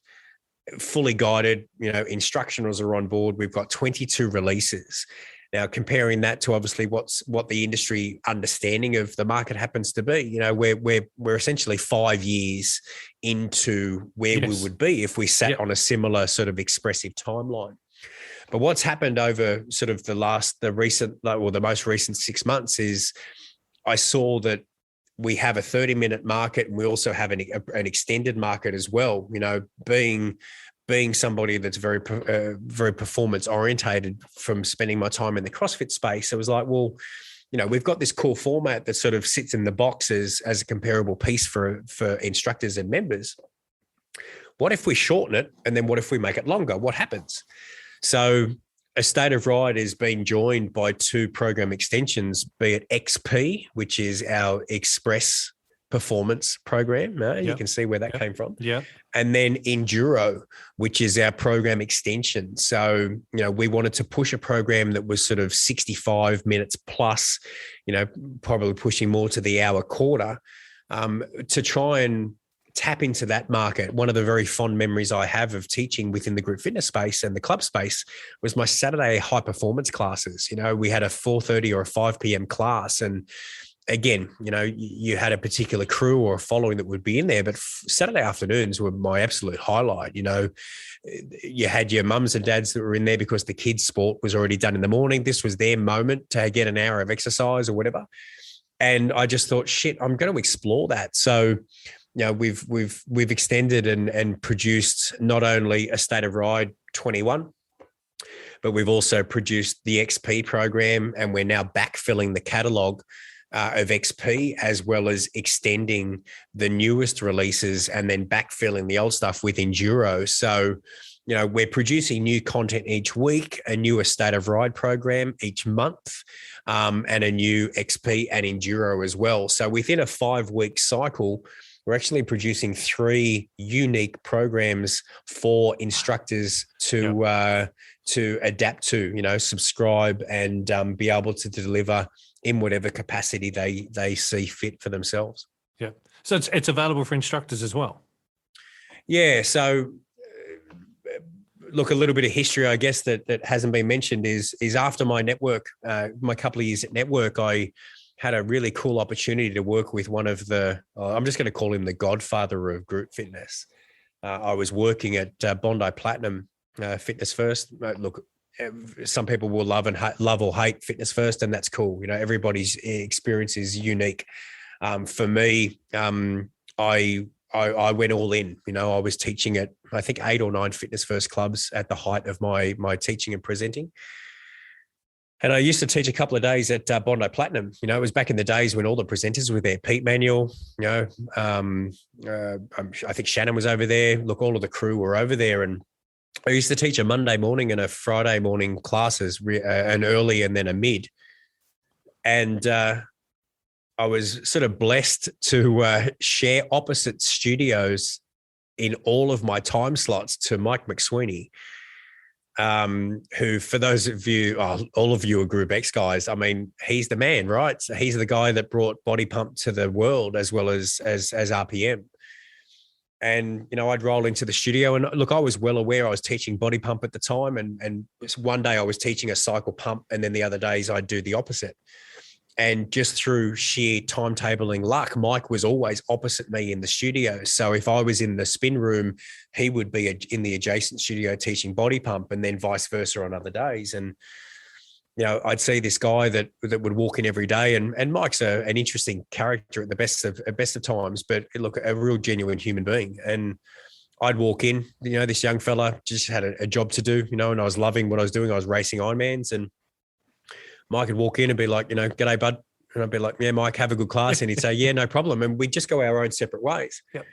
fully guided, you know, instructionals are on board. We've got 22 releases. Now, comparing that to obviously what the industry understanding of the market happens to be, you know, we're essentially 5 years into where we would be if we sat on a similar sort of expressive timeline. But what's happened over sort of the most recent 6 months is I saw that we have a 30-minute market, and we also have an extended market as well. You know, being somebody that's very performance orientated from spending my time in the CrossFit space, I was like, well, you know, we've got this cool format that sort of sits in the box as a comparable piece for instructors and members. What if we shorten it, and then what if we make it longer? What happens? So A State of Ride is being joined by 2 program extensions, be it XP, which is our Express Performance program. You can see where that came from. Yeah. And then Enduro, which is our program extension. So, you know, we wanted to push a program that was sort of 65 minutes plus, you know, probably pushing more to the hour quarter, to try and tap into that market. One of the very fond memories I have of teaching within the group fitness space and the club space was my Saturday high performance classes. You know, we had a 4:30 or a 5 p.m. class, and again, you know, you had a particular crew or a following that would be in there, but Saturday afternoons were my absolute highlight. You know, you had your mums and dads that were in there because the kids' sport was already done in the morning. This was their moment to get an hour of exercise or whatever. And I just thought, shit, I'm going to explore that. So, you know, we've extended and produced not only A State of Ride 21, but we've also produced the XP program, and we're now backfilling the catalog of XP, as well as extending the newest releases and then backfilling the old stuff with Enduro. So we're producing new content each week, a new State of Ride program each month, and a new XP and Enduro as well. So within a 5-week cycle, we're actually producing 3 unique programs for instructors to adapt to, subscribe and be able to deliver in whatever capacity they see fit for themselves. Yeah. So it's available for instructors as well. Yeah. So look, a little bit of history, I guess, that hasn't been mentioned is after my my couple of years at Network, I had a really cool opportunity to work with one of I'm just going to call him the godfather of group fitness. I was working at Bondi Platinum Fitness First. Look, some people will love or hate Fitness First, and that's cool. Everybody's experience is unique. For me, I went all in. I was teaching at, I think, 8 or 9 Fitness First clubs at the height of my teaching and presenting. And I used to teach a couple of days at Bondi Platinum. It was back in the days when all the presenters were there. Pete Manuel, I think Shannon was over there. Look, all of the crew were over there. And I used to teach a Monday morning and a Friday morning classes, an early and then a mid. And I was sort of blessed to share opposite studios in all of my time slots to Mike McSweeney, who, for those of you, all of you are GROUPEX guys. I mean, he's the man, right? So he's the guy that brought Body Pump to the world as well as RPM. And, I'd roll into the studio and look, I was well aware I was teaching Body Pump at the time. And one day I was teaching a cycle pump, and then the other days I'd do the opposite. And just through sheer timetabling luck, Mike was always opposite me in the studio. So if I was in the spin room, he would be in the adjacent studio teaching Body Pump, and then vice versa on other days. And, I'd see this guy that would walk in every day, and Mike's an interesting character at the best of times, but look, a real genuine human being. And I'd walk in, this young fella just had a job to do, and I was loving what I was doing. I was racing Ironmans, and Mike would walk in and be like, "G'day, bud." And I'd be like, "Yeah, Mike, have a good class." And he'd say, "Yeah, no problem." And we'd just go our own separate ways. Yep.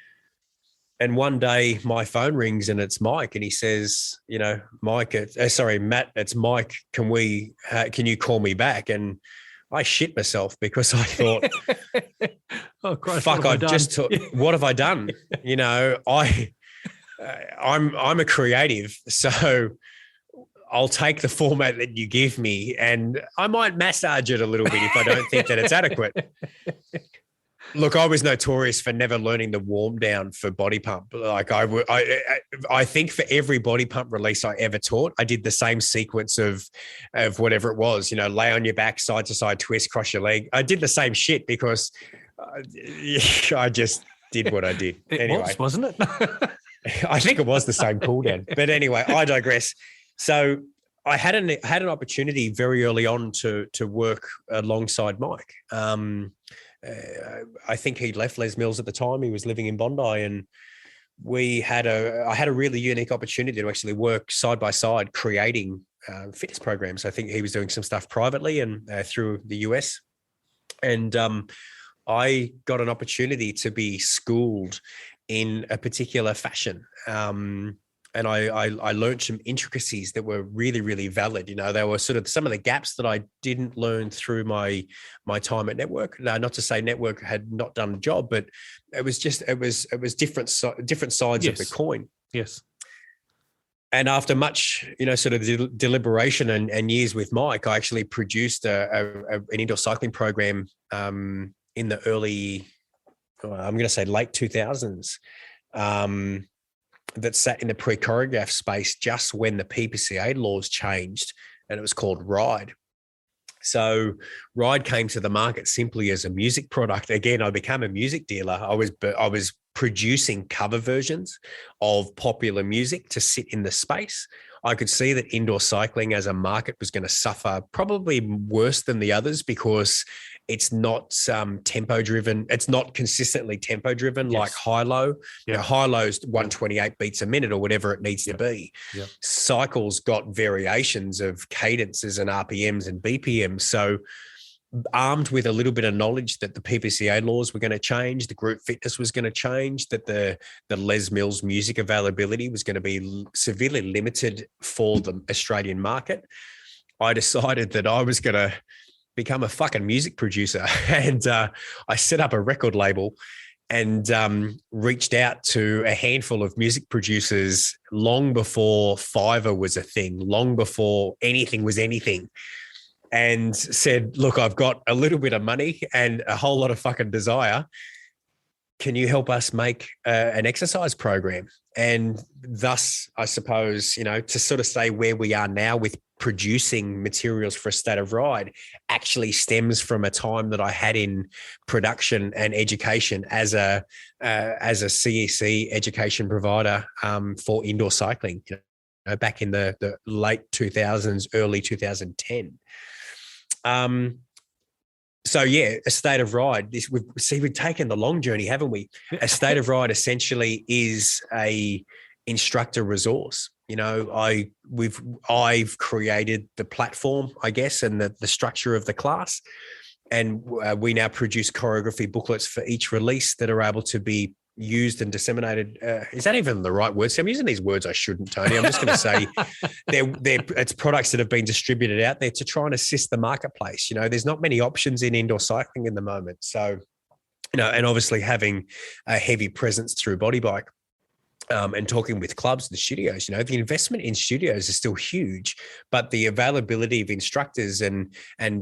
And one day my phone rings and it's Mike, and he says, Matt, it's Mike. Can you call me back? And I shit myself because I thought, oh Christ, fuck, what have I done? I'm a creative, so I'll take the format that you give me, and I might massage it a little bit if I don't think that it's adequate. Look, I was notorious for never learning the warm down for Body Pump. Like I think for every Body Pump release I ever taught, I did the same sequence of whatever it was, lay on your back, side to side twist, cross your leg. I did the same shit because I just did what I did. It wasn't it? I think it was the same cool down. But anyway, I digress. So I had an opportunity very early on to work alongside Mike. I think he'd left Les Mills at the time. He was living in Bondi, and I had a really unique opportunity to actually work side by side creating fitness programs. I think he was doing some stuff privately and through the US. And I got an opportunity to be schooled in a particular fashion. And I learned some intricacies that were really, really valid. They were sort of some of the gaps that I didn't learn through my time at Network. Now, not to say Network had not done a job, but it was different sides of the coin. Yes. And after much, sort of deliberation and years with Mike, I actually produced an indoor cycling program in the early, I'm going to say late 2000s. That sat in the pre-choreograph space just when the PPCA laws changed, and it was called Ride. So Ride came to the market simply as a music product. Again, I became a music dealer. I was producing cover versions of popular music to sit in the space. I could see that indoor cycling as a market was going to suffer probably worse than the others because it's not tempo driven. It's not consistently tempo driven like high-low. Yeah. High-low's 128 beats a minute or whatever it needs to be. Yeah. Cycles got variations of cadences and RPMs and BPMs. So armed with a little bit of knowledge that the PPCA laws were going to change, the group fitness was going to change, that the Les Mills music availability was going to be severely limited for the Australian market, I decided that I was going to become a fucking music producer. And I set up a record label and reached out to a handful of music producers long before Fiverr was a thing, long before anything was anything. And said, look, I've got a little bit of money and a whole lot of fucking desire. Can you help us make an exercise program? And thus, I suppose, to sort of say where we are now with producing materials for A State of Ride actually stems from a time that I had in production and education as a CEC education provider for indoor cycling, back in the late 2000s, early 2010. So yeah, A State of Ride. We've taken the long journey, haven't we? A State of Ride essentially is a instructor resource. I've created the platform, I guess, and the structure of the class, and we now produce choreography booklets for each release that are able to be used and disseminated. Is that even the right word? So I'm using these words I shouldn't, Tony. I'm just going to say it's products that have been distributed out there to try and assist the marketplace. There's not many options in indoor cycling in the moment. So, and obviously having a heavy presence through Body Bike and talking with clubs and studios, the investment in studios is still huge, but the availability of instructors and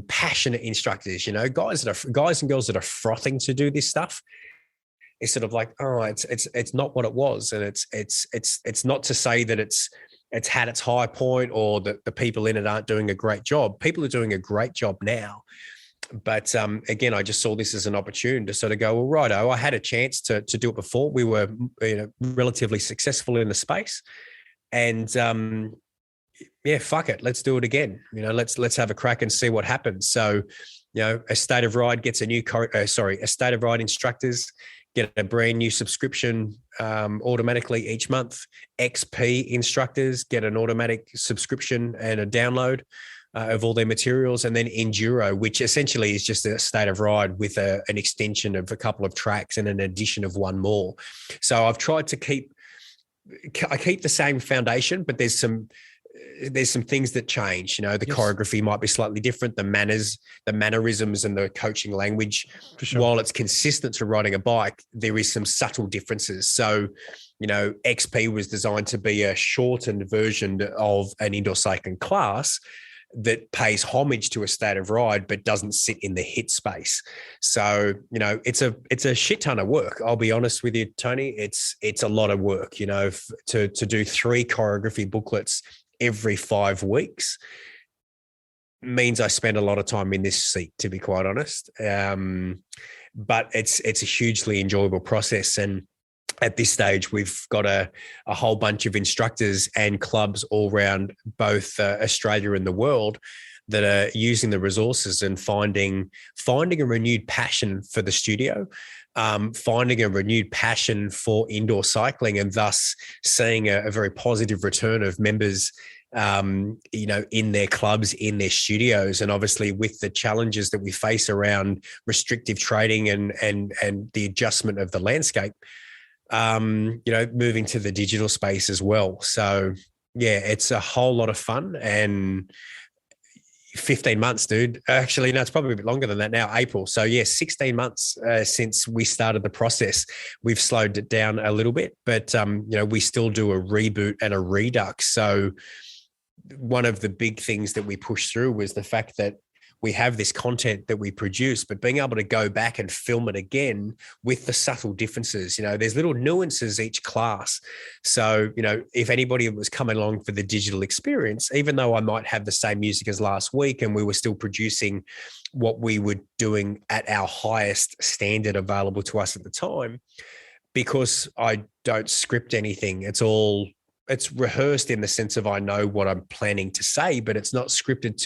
passionate instructors, guys and girls that are frothing to do this stuff, it's sort of like, oh, it's not what it was, and it's not to say that it's had its high point or that the people in it aren't doing a great job. People are doing a great job now, but again, I just saw this as an opportunity to sort of go, well, righto, I had a chance to do it before. We were relatively successful in the space, and yeah, fuck it, let's do it again. Let's have a crack and see what happens. So, A State of Ride gets A State of Ride instructors get a brand new subscription automatically each month. XP instructors get an automatic subscription and a download of all their materials. And then Enduro, which essentially is just A State of Ride with an extension of a couple of tracks and an addition of one more. So I've tried to keep the same foundation, but there's some things that change. The choreography might be slightly different. The manners, the mannerisms, and the coaching language. For sure. While it's consistent to riding a bike, there is some subtle differences. So, XP was designed to be a shortened version of an indoor cycling class that pays homage to A State of Ride, but doesn't sit in the hit space. So, it's a shit ton of work. I'll be honest with you, Tony. It's a lot of work, to do 3 choreography booklets every 5 weeks means I spend a lot of time in this seat, to be quite honest. But it's a hugely enjoyable process. And at this stage, we've got a whole bunch of instructors and clubs all around both Australia and the world that are using the resources and finding a renewed passion for the studio, finding a renewed passion for indoor cycling, and thus seeing a very positive return of members, in their clubs, in their studios. And obviously with the challenges that we face around restrictive trading and the adjustment of the landscape, moving to the digital space as well. So yeah, it's a whole lot of fun. And 15 months, dude. Actually, no, it's probably a bit longer than that now, April. So yeah, 16 months since we started the process. We've slowed it down a little bit, but we still do a reboot and a redux. So one of the big things that we pushed through was the fact that we have this content that we produce, but being able to go back and film it again with the subtle differences. There's little nuances each class. So, if anybody was coming along for the digital experience, even though I might have the same music as last week and we were still producing what we were doing at our highest standard available to us at the time, because I don't script anything. It's rehearsed in the sense of I know what I'm planning to say, but it's not scripted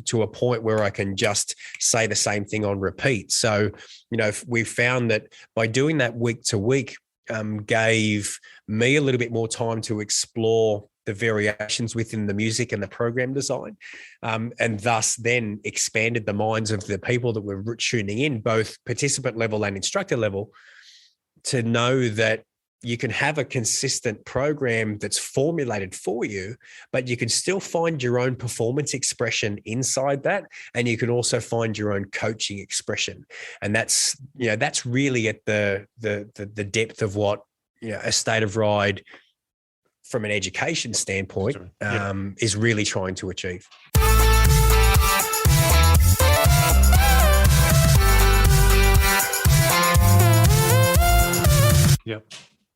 to a point where I can just say the same thing on repeat. So, we've found that by doing that week to week, gave me a little bit more time to explore the variations within the music and the program design, and thus then expanded the minds of the people that were tuning in, both participant level and instructor level, to know that you can have a consistent program that's formulated for you, but you can still find your own performance expression inside that. And you can also find your own coaching expression. And that's really at the depth of what, a State of Ride from an education standpoint is really trying to achieve. Yep.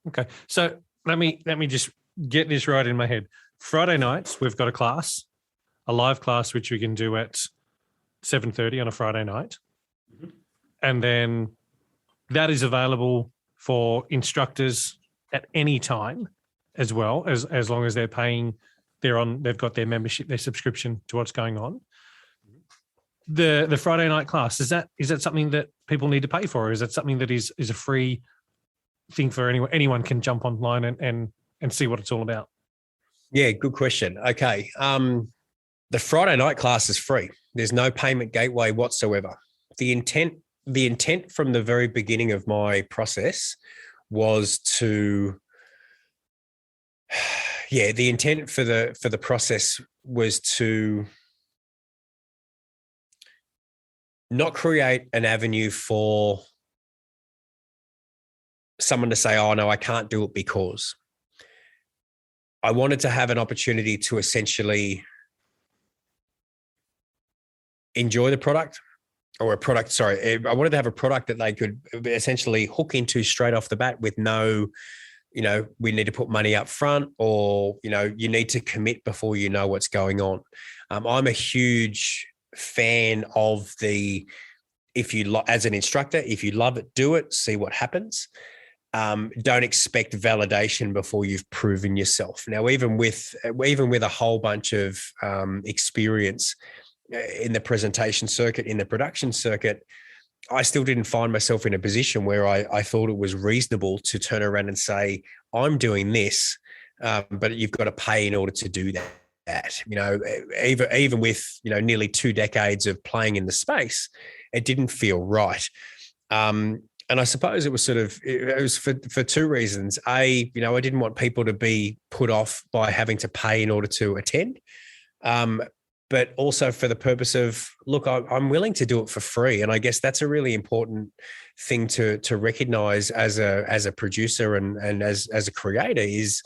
Okay. So let me just get this right in my head. Friday nights, we've got a live class, which we can do at 7:30 on a Friday night. Mm-hmm. And then that is available for instructors at any time as well, as long as they're paying, they've got their membership, their subscription to what's going on. The Friday night class, is that something that people need to pay for? Or is that something that is a free thing for anyone can jump online and see what it's all about? Yeah, good question. Okay. The Friday night class is free. There's no payment gateway whatsoever. The intent from the very beginning of my process was to, the intent for the process was to not create an avenue for someone to say, oh no, I can't do it because. I wanted to have an opportunity to essentially enjoy the product I wanted to have a product that they could essentially hook into straight off the bat with no, we need to put money up front, or, you need to commit before you know what's going on. I'm a huge fan of as an instructor, if you love it, do it, see what happens. Don't expect validation before you've proven yourself. Now, even with a whole bunch of experience in the presentation circuit, in the production circuit, I still didn't find myself in a position where I thought it was reasonable to turn around and say, I'm doing this, but you've got to pay in order to do that. Even with, nearly 2 decades of playing in the space, it didn't feel right. And I suppose it was for 2 reasons. I didn't want people to be put off by having to pay in order to attend. But also for the purpose of, look, I'm willing to do it for free. And I guess that's a really important thing to recognize as a producer and as a creator, is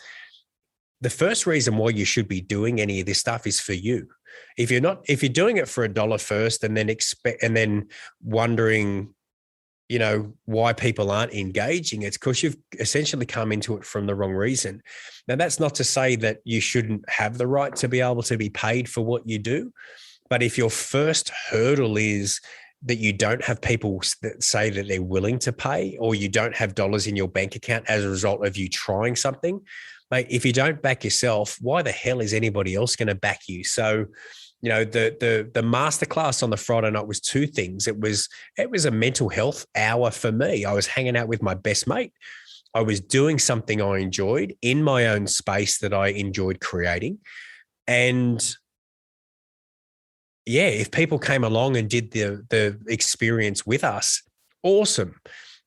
the first reason why you should be doing any of this stuff is for you. If you're doing it for $1 first and then wondering, why people aren't engaging, it's because you've essentially come into it from the wrong reason. Now, that's not to say that you shouldn't have the right to be able to be paid for what you do. But if your first hurdle is that you don't have people that say that they're willing to pay, or you don't have dollars in your bank account as a result of you trying something, mate, if you don't back yourself, why the hell is anybody else going to back you? So, the masterclass on the Friday night was 2 things. It was a mental health hour for me. I was hanging out with my best mate. I was doing something I enjoyed in my own space that I enjoyed creating. And if people came along and did the experience with us, awesome.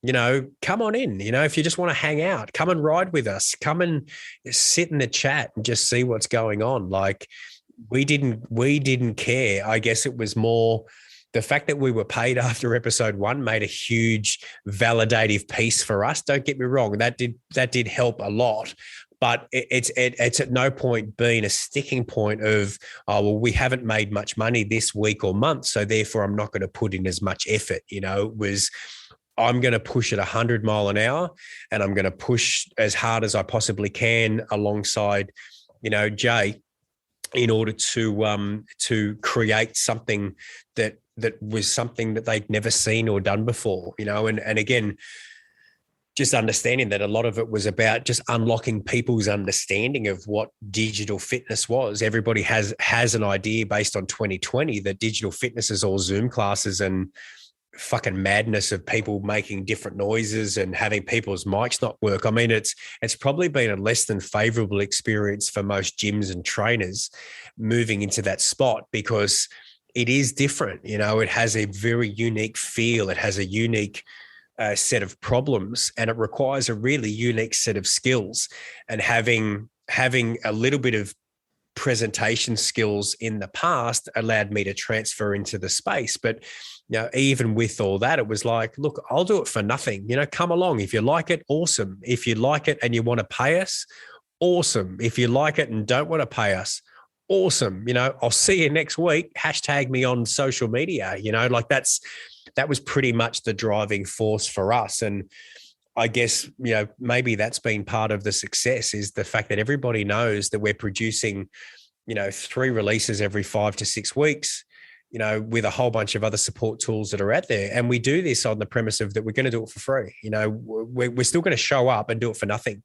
Come on in. If you just want to hang out, come and ride with us. Come and sit in the chat and just see what's going on. Like, we didn't care. I guess it was more the fact that we were paid after episode 1 made a huge validative piece for us. Don't get me wrong. That did help a lot, but it's at no point been a sticking point of, oh, well, we haven't made much money this week or month, so therefore I'm not going to put in as much effort. It was, I'm going to push at 100 mile an hour, and I'm going to push as hard as I possibly can alongside, Jay, in order to create something that was something that they'd never seen or done before, and again, just understanding that a lot of it was about just unlocking people's understanding of what digital fitness was. Everybody has an idea based on 2020 that digital fitness is all Zoom classes and fucking madness of people making different noises and having people's mics not work. I mean, it's probably been a less than favorable experience for most gyms and trainers moving into that spot, because it is different. You know, it has a very unique feel. It has a unique set of problems, and it requires a really unique set of skills. And having a little bit of presentation skills in the past allowed me to transfer into the space. But you know, even with all that, it was like, look, I'll do it for nothing. You know, come along. If you like it, awesome. If you like it and you want to pay us, awesome. If you like it and don't want to pay us, awesome. You know, I'll see you next week. Hashtag me on social media. You know, like that was pretty much the driving force for us. And I guess, you know, maybe that's been part of the success, is the fact that everybody knows that we're producing, you know, 3 releases every 5 to 6 weeks, you know, with a whole bunch of other support tools that are out there. And we do this on the premise of that we're going to do it for free. You know, we're still going to show up and do it for nothing.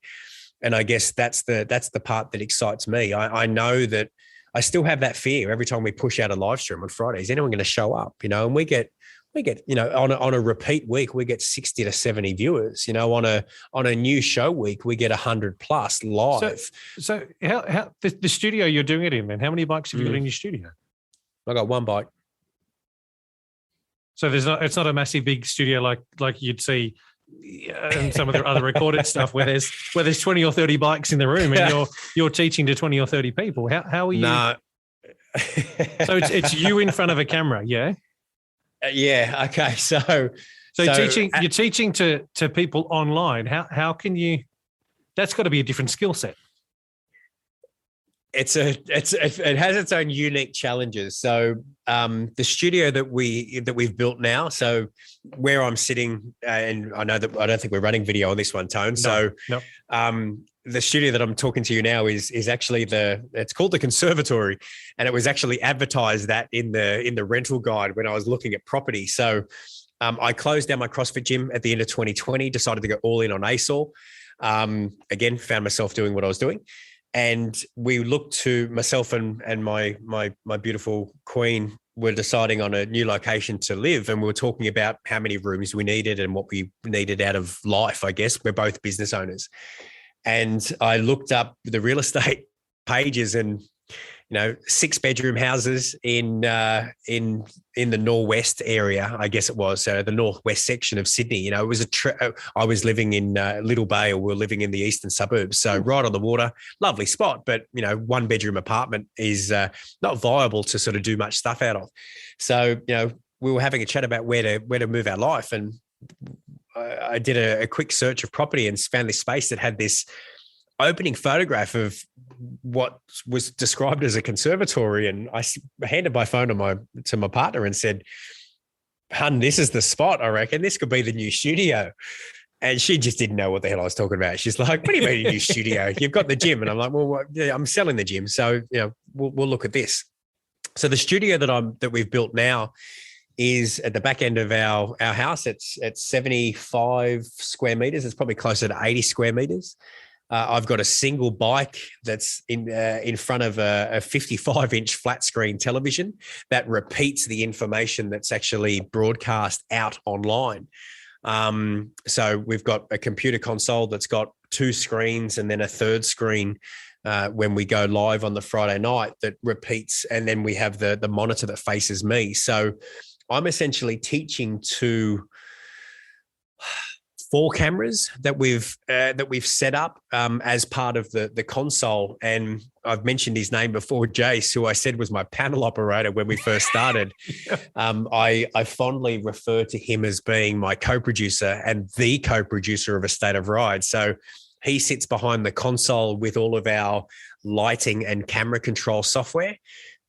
And I guess that's the part that excites me. I know that I still have that fear every time we push out a live stream on Friday. Is anyone going to show up? You know, and we get, you know, on a repeat week, we get 60 to 70 viewers. You know, on a new show week, we get 100 plus live. So how the studio you're doing it in, then, how many bikes have you got in your studio? I got 1 bike. So it's not a massive big studio like you'd see in some of the other recorded stuff where there's 20 or 30 bikes in the room and you're teaching to 20 or 30 people. How are you? No. So it's you in front of a camera, yeah? Yeah. Okay. So you're teaching to people online. How can you? That's got to be a different skill set. It has its own unique challenges. So the studio that we've built now, so where I'm sitting, and I know that I don't think we're running video on this one, Tone. No. The studio that I'm talking to you now is actually it's called the Conservatory, and it was actually advertised that in the rental guide when I was looking at property. So I closed down my CrossFit gym at the end of 2020, decided to go all in on ASOR. Again, found myself doing what I was doing. And we looked to myself and my beautiful queen were deciding on a new location to live. And we were talking about how many rooms we needed and what we needed out of life, I guess. We're both business owners. And I looked up the real estate pages, and, you know, 6-bedroom houses in the northwest area, I guess it was, so the northwest section of Sydney. You know, it was I was living in Little Bay, or we were living in the eastern suburbs, so right on the water, lovely spot. But, you know, 1-bedroom apartment is not viable to sort of do much stuff out of. So, you know, we were having a chat about where to move our life, and I did a quick search of property and found this space that had this opening photograph of what was described as a conservatory. And I handed my phone to my partner and said, "Hun, this is the spot. I reckon this could be the new studio." And she just didn't know what the hell I was talking about. She's like, "What do you mean a new studio? You've got the gym." And I'm like, "Well, yeah, I'm selling the gym. So, you know, we'll look at this." So the studio that we've built now is at the back end of our house. It's 75 square meters. It's probably closer to 80 square meters. I've got a single bike that's in front of a 55-inch flat screen television that repeats the information that's actually broadcast out online. So we've got a computer console that's got 2 screens and then a third screen when we go live on the Friday night that repeats, and then we have the monitor that faces me. So I'm essentially teaching to 4 cameras that we've set up as part of the console. And I've mentioned his name before, Jace, who I said was my panel operator when we first started. I fondly refer to him as being my co-producer and the co-producer of A State of Ride. So he sits behind the console with all of our lighting and camera control software,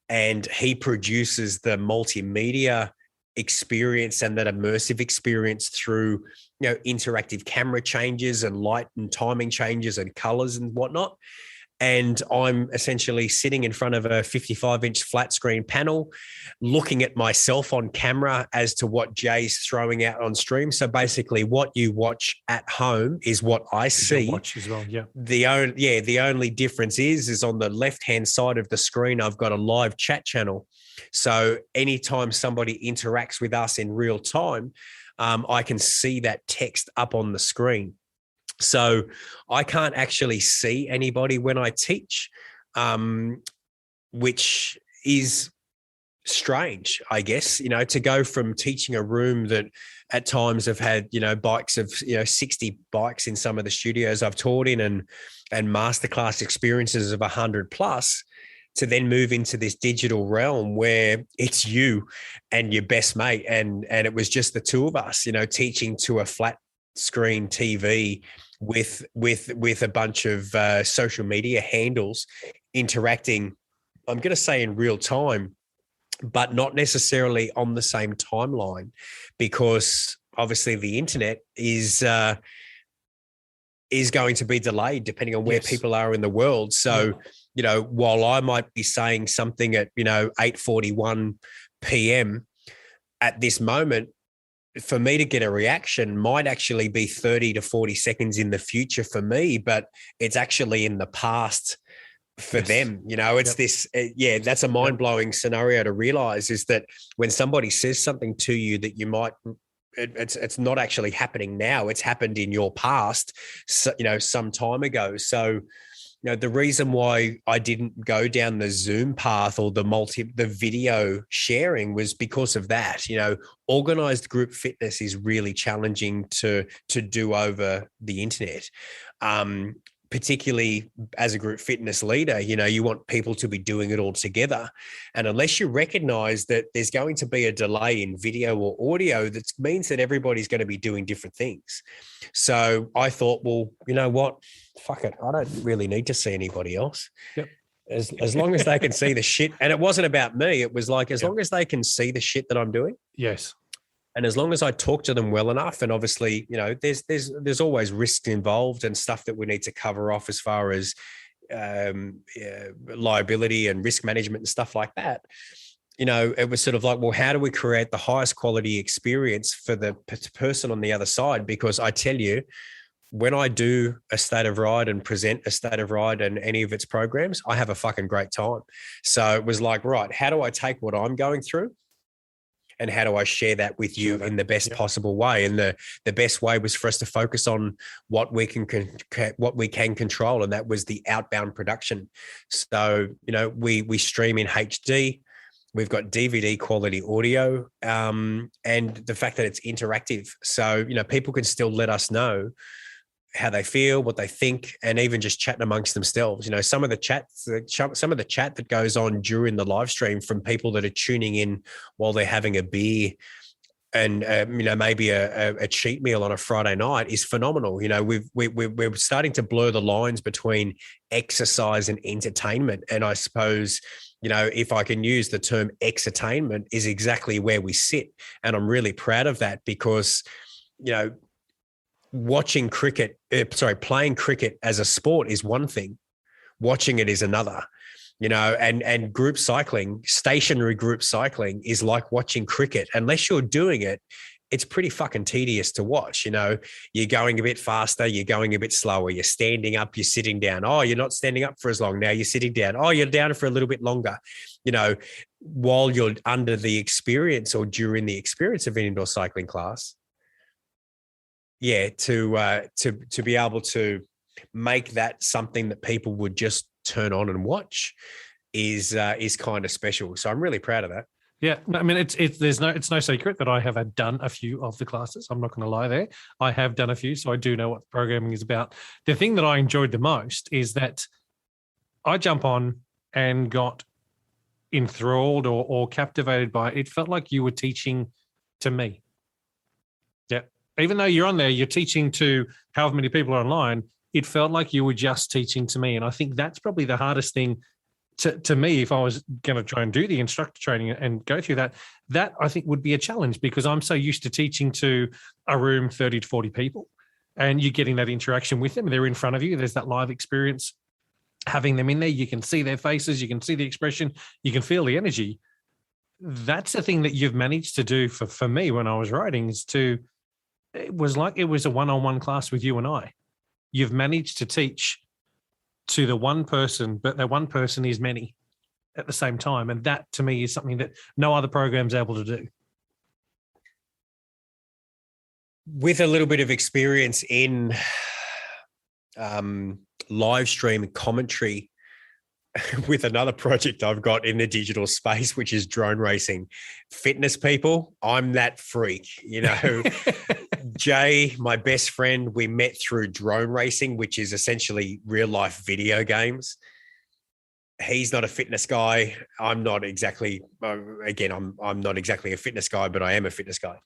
and he produces the multimedia experience and that immersive experience through, you know, interactive camera changes and light and timing changes and colors and whatnot. and I'm essentially sitting in front of a 55-inch flat screen panel, looking at myself on camera as to what Jay's throwing out on stream. So basically, what you watch at home is what I see. Watch as well, yeah. The only difference is on the left-hand side of the screen, I've got a live chat channel. So anytime somebody interacts with us in real time, I can see that text up on the screen. So I can't actually see anybody when I teach, which is strange, I guess, to go from teaching a room that at times have had, bikes of, 60 bikes in some of the studios I've taught in and masterclass experiences of 100 plus, to then move into this digital realm where it's you and your best mate. And it was just the two of us, teaching to a flat screen TV with a bunch of social media handles interacting, I'm going to say in real time, but not necessarily on the same timeline, because obviously the internet is going to be delayed depending on where people are in the world. So, while I might be saying something at, 8:41 p.m. at this moment, for me to get a reaction might actually be 30 to 40 seconds in the future for me, but it's actually in the past for them. It's this, that's a mind-blowing scenario to realize, is that when somebody says something to you that you might, it's not actually happening now, it's happened in your past, some time ago. So, the reason why I didn't go down the Zoom path or the video sharing was because of that. Organized group fitness is really challenging to do over the internet. Particularly as a group fitness leader, you want people to be doing it all together. And unless you recognize that there's going to be a delay in video or audio, that means that everybody's going to be doing different things. So I thought, well, you know what? Fuck it. I don't really need to see anybody else. Yep. As long as they can see the shit. And it wasn't about me. It was like, as long as they can see the shit that I'm doing. Yes. And as long as I talk to them well enough, and obviously, there's always risk involved and stuff that we need to cover off as far as liability and risk management and stuff like that. It was sort of like, well, how do we create the highest quality experience for the person on the other side? Because I tell you, when I do a State of Ride and present a State of Ride and any of its programs, I have a fucking great time. So it was like, right, how do I take what I'm going through and how do I share that with you in the best possible way? And the best way was for us to focus on what we can control, and that was the outbound production. So, we stream in HD. We've got DVD quality audio, and the fact that it's interactive. So, people can still let us know how they feel, what they think, and even just chatting amongst themselves. Some of the chat that goes on during the live stream from people that are tuning in while they're having a beer and maybe a cheat meal on a Friday night is phenomenal. We're starting to blur the lines between exercise and entertainment, and I suppose, if I can use the term exertainment, is exactly where we sit, and I'm really proud of that, because playing cricket as a sport is one thing, watching it is another. And group cycling, stationary group cycling, is like watching cricket. Unless you're doing it, it's pretty fucking tedious to watch. You're going a bit faster, you're going a bit slower, you're standing up, you're sitting down. Oh, you're not standing up for as long. Now you're sitting down. Oh, you're down for a little bit longer. While you're under the experience or during the experience of an indoor cycling class. To be able to make that something that people would just turn on and watch is kind of special. So I'm really proud of that. Yeah, I mean, it's no secret that I have done a few of the classes. I'm not going to lie there. I have done a few, so I do know what programming is about. The thing that I enjoyed the most is that I jump on and got enthralled or captivated by it. It felt like you were teaching to me. Yeah. Even though you're on there, you're teaching to however many people are online, it felt like you were just teaching to me. And I think that's probably the hardest thing to me, if I was going to try and do the instructor training and go through that I think would be a challenge, because I'm so used to teaching to a room 30 to 40 people, and you're getting that interaction with them. They're in front of you. There's that live experience. having them in there, you can see their faces, you can see the expression, you can feel the energy. That's the thing that you've managed to do for me when I was writing, it was like it was a one-on-one class with you and I. You've managed to teach to the one person, but that one person is many at the same time. And that to me is something that no other program's able to do. With a little bit of experience in live stream commentary with another project I've got in the digital space, which is drone racing, fitness people, I'm that freak, Jay, my best friend, we met through drone racing, which is essentially real life video games. He's not a fitness guy. I'm not exactly, I'm not exactly a fitness guy, but I am a fitness guy.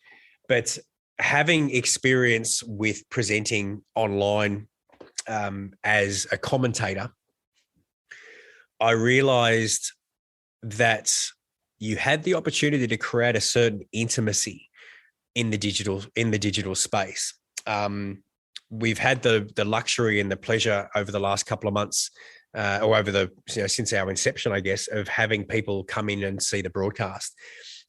But having experience with presenting online as a commentator, I realized that you had the opportunity to create a certain intimacy in the digital space. We've had the luxury and the pleasure over the last couple of months, or over since our inception, I guess, of having people come in and see the broadcast.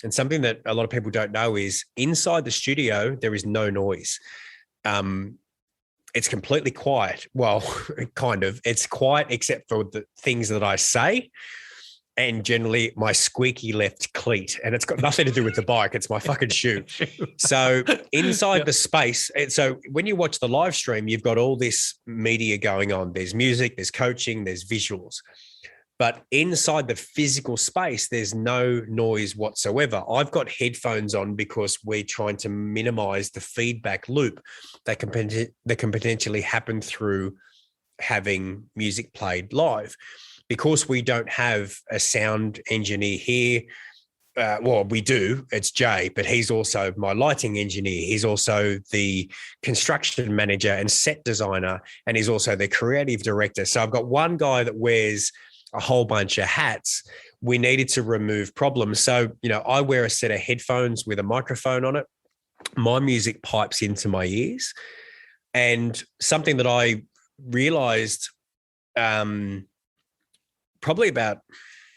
And something that a lot of people don't know is inside the studio, there is no noise. It's completely quiet. Well, kind of. It's quiet except for the things that I say, and generally my squeaky left cleat. And it's got nothing to do with the bike. It's my fucking shoe. So inside the space, and so when you watch the live stream, you've got all this media going on. There's music, there's coaching, there's visuals. But inside the physical space, there's no noise whatsoever. I've got headphones on because we're trying to minimize the feedback loop that can potentially happen through having music played live. Because we don't have a sound engineer here, well, we do, it's Jay, but he's also my lighting engineer. He's also the construction manager and set designer, and he's also the creative director. So I've got one guy that wears a whole bunch of hats. We needed to remove problems. So, I wear a set of headphones with a microphone on it. My music pipes into my ears. And something that I realized probably about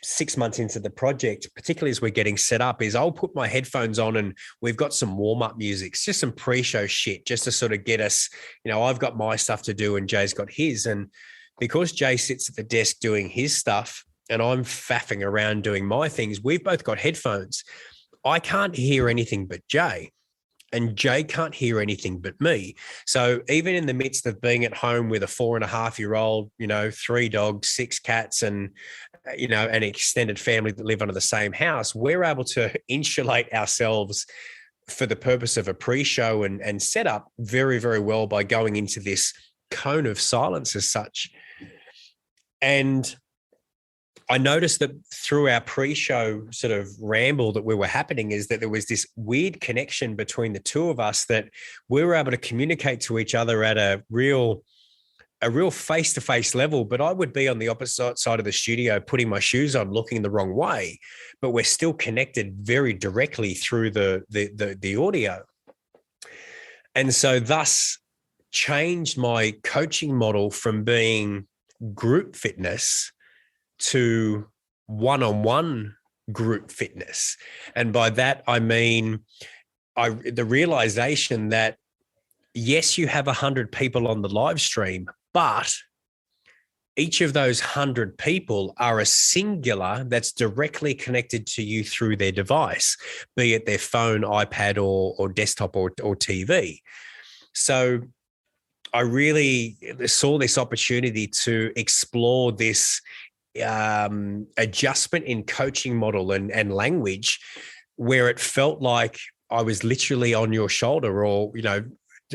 6 months into the project, particularly as we're getting set up, is I'll put my headphones on and we've got some warm-up music. It's just some pre-show shit just to sort of get us, I've got my stuff to do and Jay's got his. And because Jay sits at the desk doing his stuff and I'm faffing around doing my things, we've both got headphones. I can't hear anything but Jay, and Jay can't hear anything but me. So even in the midst of being at home with a 4.5-year-old, 3 dogs, 6 cats, and, an extended family that live under the same house, we're able to insulate ourselves for the purpose of a pre-show and setup very, very well by going into this cone of silence as such. And I noticed that through our pre-show sort of ramble that we were happening is that there was this weird connection between the two of us, that we were able to communicate to each other at a real face-to-face level. But I would be on the opposite side of the studio putting my shoes on, looking the wrong way, but we're still connected very directly through the audio. And so thus changed my coaching model from being group fitness to one-on-one group fitness. And by that, I mean, the realization that, yes, you have 100 people on the live stream, but each of those 100 people are a singular that's directly connected to you through their device, be it their phone, iPad, or desktop or TV. So I really saw this opportunity to explore this adjustment in coaching model and language, where it felt like I was literally on your shoulder, or,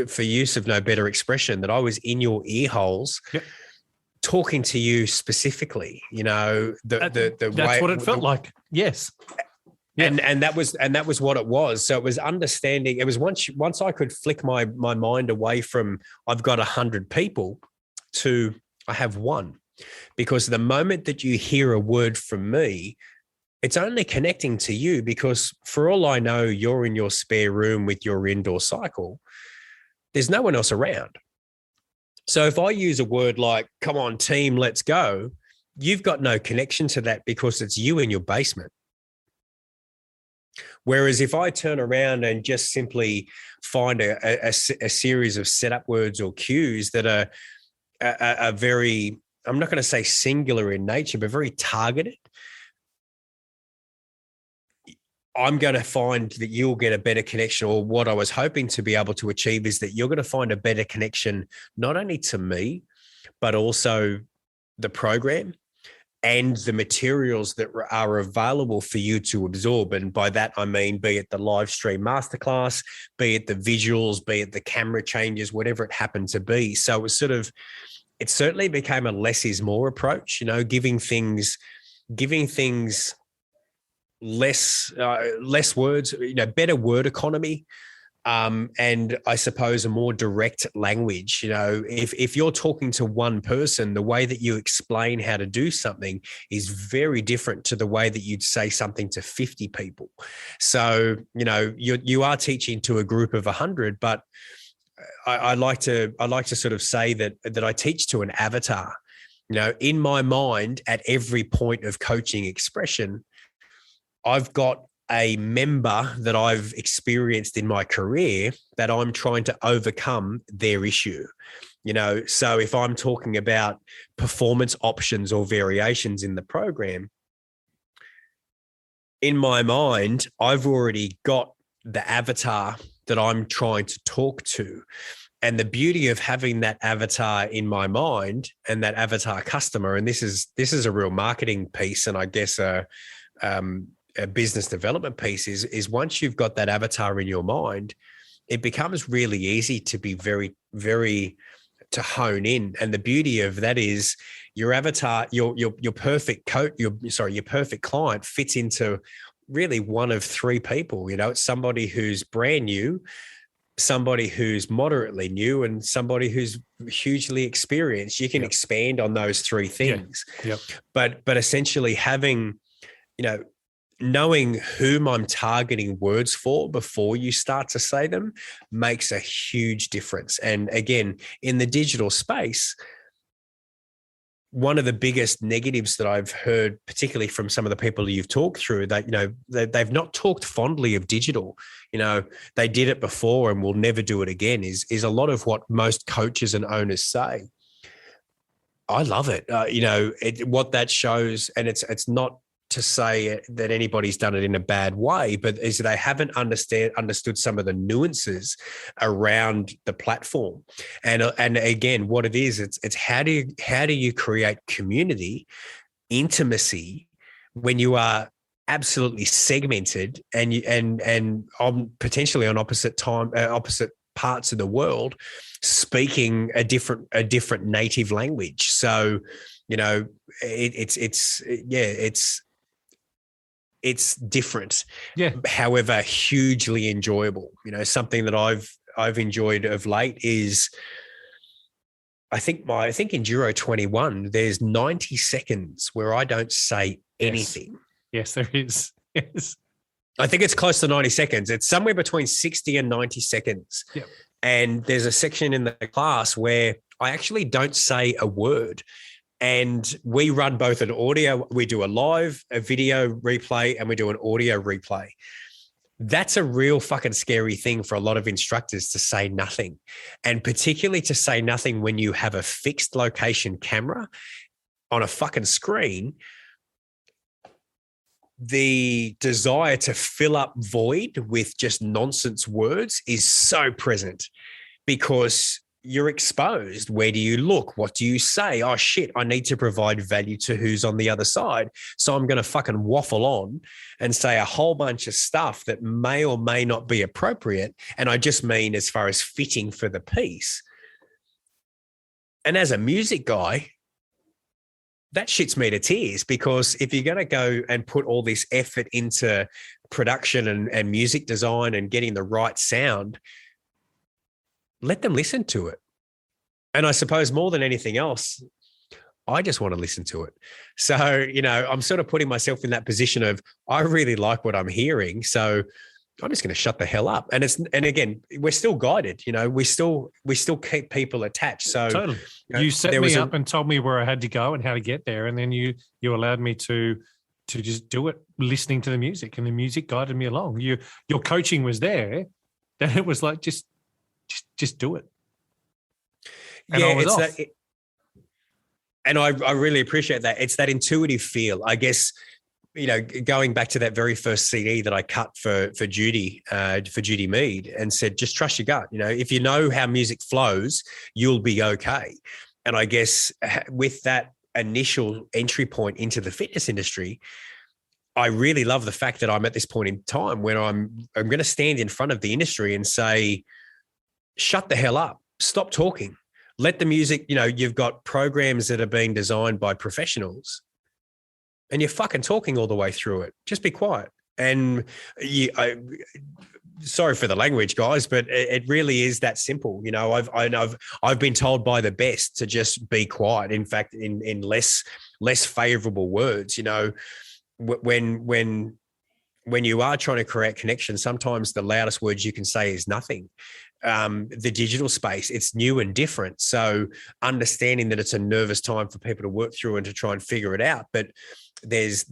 for use of no better expression, that I was in your ear holes. Yep. Talking to you specifically, that's way, what it felt like. Yes. Yeah. And that was what it was. So it was understanding. It was once I could flick my mind away from I've got 100 people to I have one, because the moment that you hear a word from me, it's only connecting to you, because for all I know, you're in your spare room with your indoor cycle. There's no one else around. So if I use a word like, come on, team, let's go, you've got no connection to that because it's you in your basement. Whereas if I turn around and just simply find a series of setup words or cues that are very, I'm not going to say singular in nature, but very targeted, I'm going to find that you'll get a better connection, or what I was hoping to be able to achieve is that you're going to find a better connection, not only to me, but also the program and the materials that are available for you to absorb. And by that, I mean, be it the live stream masterclass, be it the visuals, be it the camera changes, whatever it happened to be. So it was it certainly became a less is more approach, giving things less words, better word economy. And I suppose a more direct language. If you're talking to one person, the way that you explain how to do something is very different to the way that you'd say something to 50 people. So, you are teaching to a group of 100, but I like to sort of say that I teach to an avatar. In my mind, at every point of coaching expression, I've got a member that I've experienced in my career that I'm trying to overcome their issue. So if I'm talking about performance options or variations in the program, in my mind, I've already got the avatar that I'm trying to talk to. And the beauty of having that avatar in my mind and that avatar customer, and this is a real marketing piece, and I guess a business development piece is once you've got that avatar in your mind, it becomes really easy to be very, very to hone in. And the beauty of that is your avatar, your perfect your perfect client fits into really one of three people. It's somebody who's brand new, somebody who's moderately new, and somebody who's hugely experienced. You can expand on those three things. Yeah. But essentially having, knowing whom I'm targeting words for before you start to say them makes a huge difference. And again, in the digital space, one of the biggest negatives that I've heard, particularly from some of the people you've talked through, that, they've not talked fondly of digital. They did it before and will never do it again is a lot of what most coaches and owners say. I love it. What that shows, and it's not to say that anybody's done it in a bad way, but is they haven't understood some of the nuances around the platform. And again, what it is, it's how do you create community, intimacy when you are absolutely segmented and on potentially on opposite parts of the world, speaking a different native language. So, it's different. Yeah. However, hugely enjoyable. Something that I've enjoyed of late is I think in Enduro 21, there's 90 seconds where I don't say anything. Yes, there is. Yes. I think it's close to 90 seconds. It's somewhere between 60 and 90 seconds. Yep. And there's a section in the class where I actually don't say a word. And we run both an audio, we do a video replay, and we do an audio replay. That's a real fucking scary thing for a lot of instructors, to say nothing. And particularly to say nothing when you have a fixed location camera on a fucking screen. The desire to fill up void with just nonsense words is so present because you're exposed. Where do you look? What do you say? Oh shit, I need to provide value to who's on the other side. So I'm going to fucking waffle on and say a whole bunch of stuff that may or may not be appropriate. And I just mean as far as fitting for the piece. And as a music guy, that shits me to tears, because if you're going to go and put all this effort into production and music design and getting the right sound, let them listen to it. And I suppose more than anything else, I just want to listen to it. So, I'm sort of putting myself in that position of, I really like what I'm hearing. So I'm just going to shut the hell up. And again, we're still guided, we still keep people attached. So totally. You set me up and told me where I had to go and how to get there. And then you allowed me to just do it, listening to the music, and the music guided me along. Your coaching was there. Then it was like, just do it. And I was off. And I really appreciate that. It's that intuitive feel, I guess. Going back to that very first CD that I cut for Judy Mead, and said, just trust your gut. If you know how music flows, you'll be okay. And I guess with that initial entry point into the fitness industry, I really love the fact that I'm at this point in time when I'm going to stand in front of the industry and say, shut the hell up, stop talking, let the music, you've got programs that are being designed by professionals, and you're fucking talking all the way through it. Just be quiet. And sorry for the language, guys, but it really is that simple. I've been told by the best to just be quiet. In fact, in less favorable words, when you are trying to create connection, sometimes the loudest words you can say is nothing. The digital space, it's new and different. So understanding that it's a nervous time for people to work through and to try and figure it out, but there's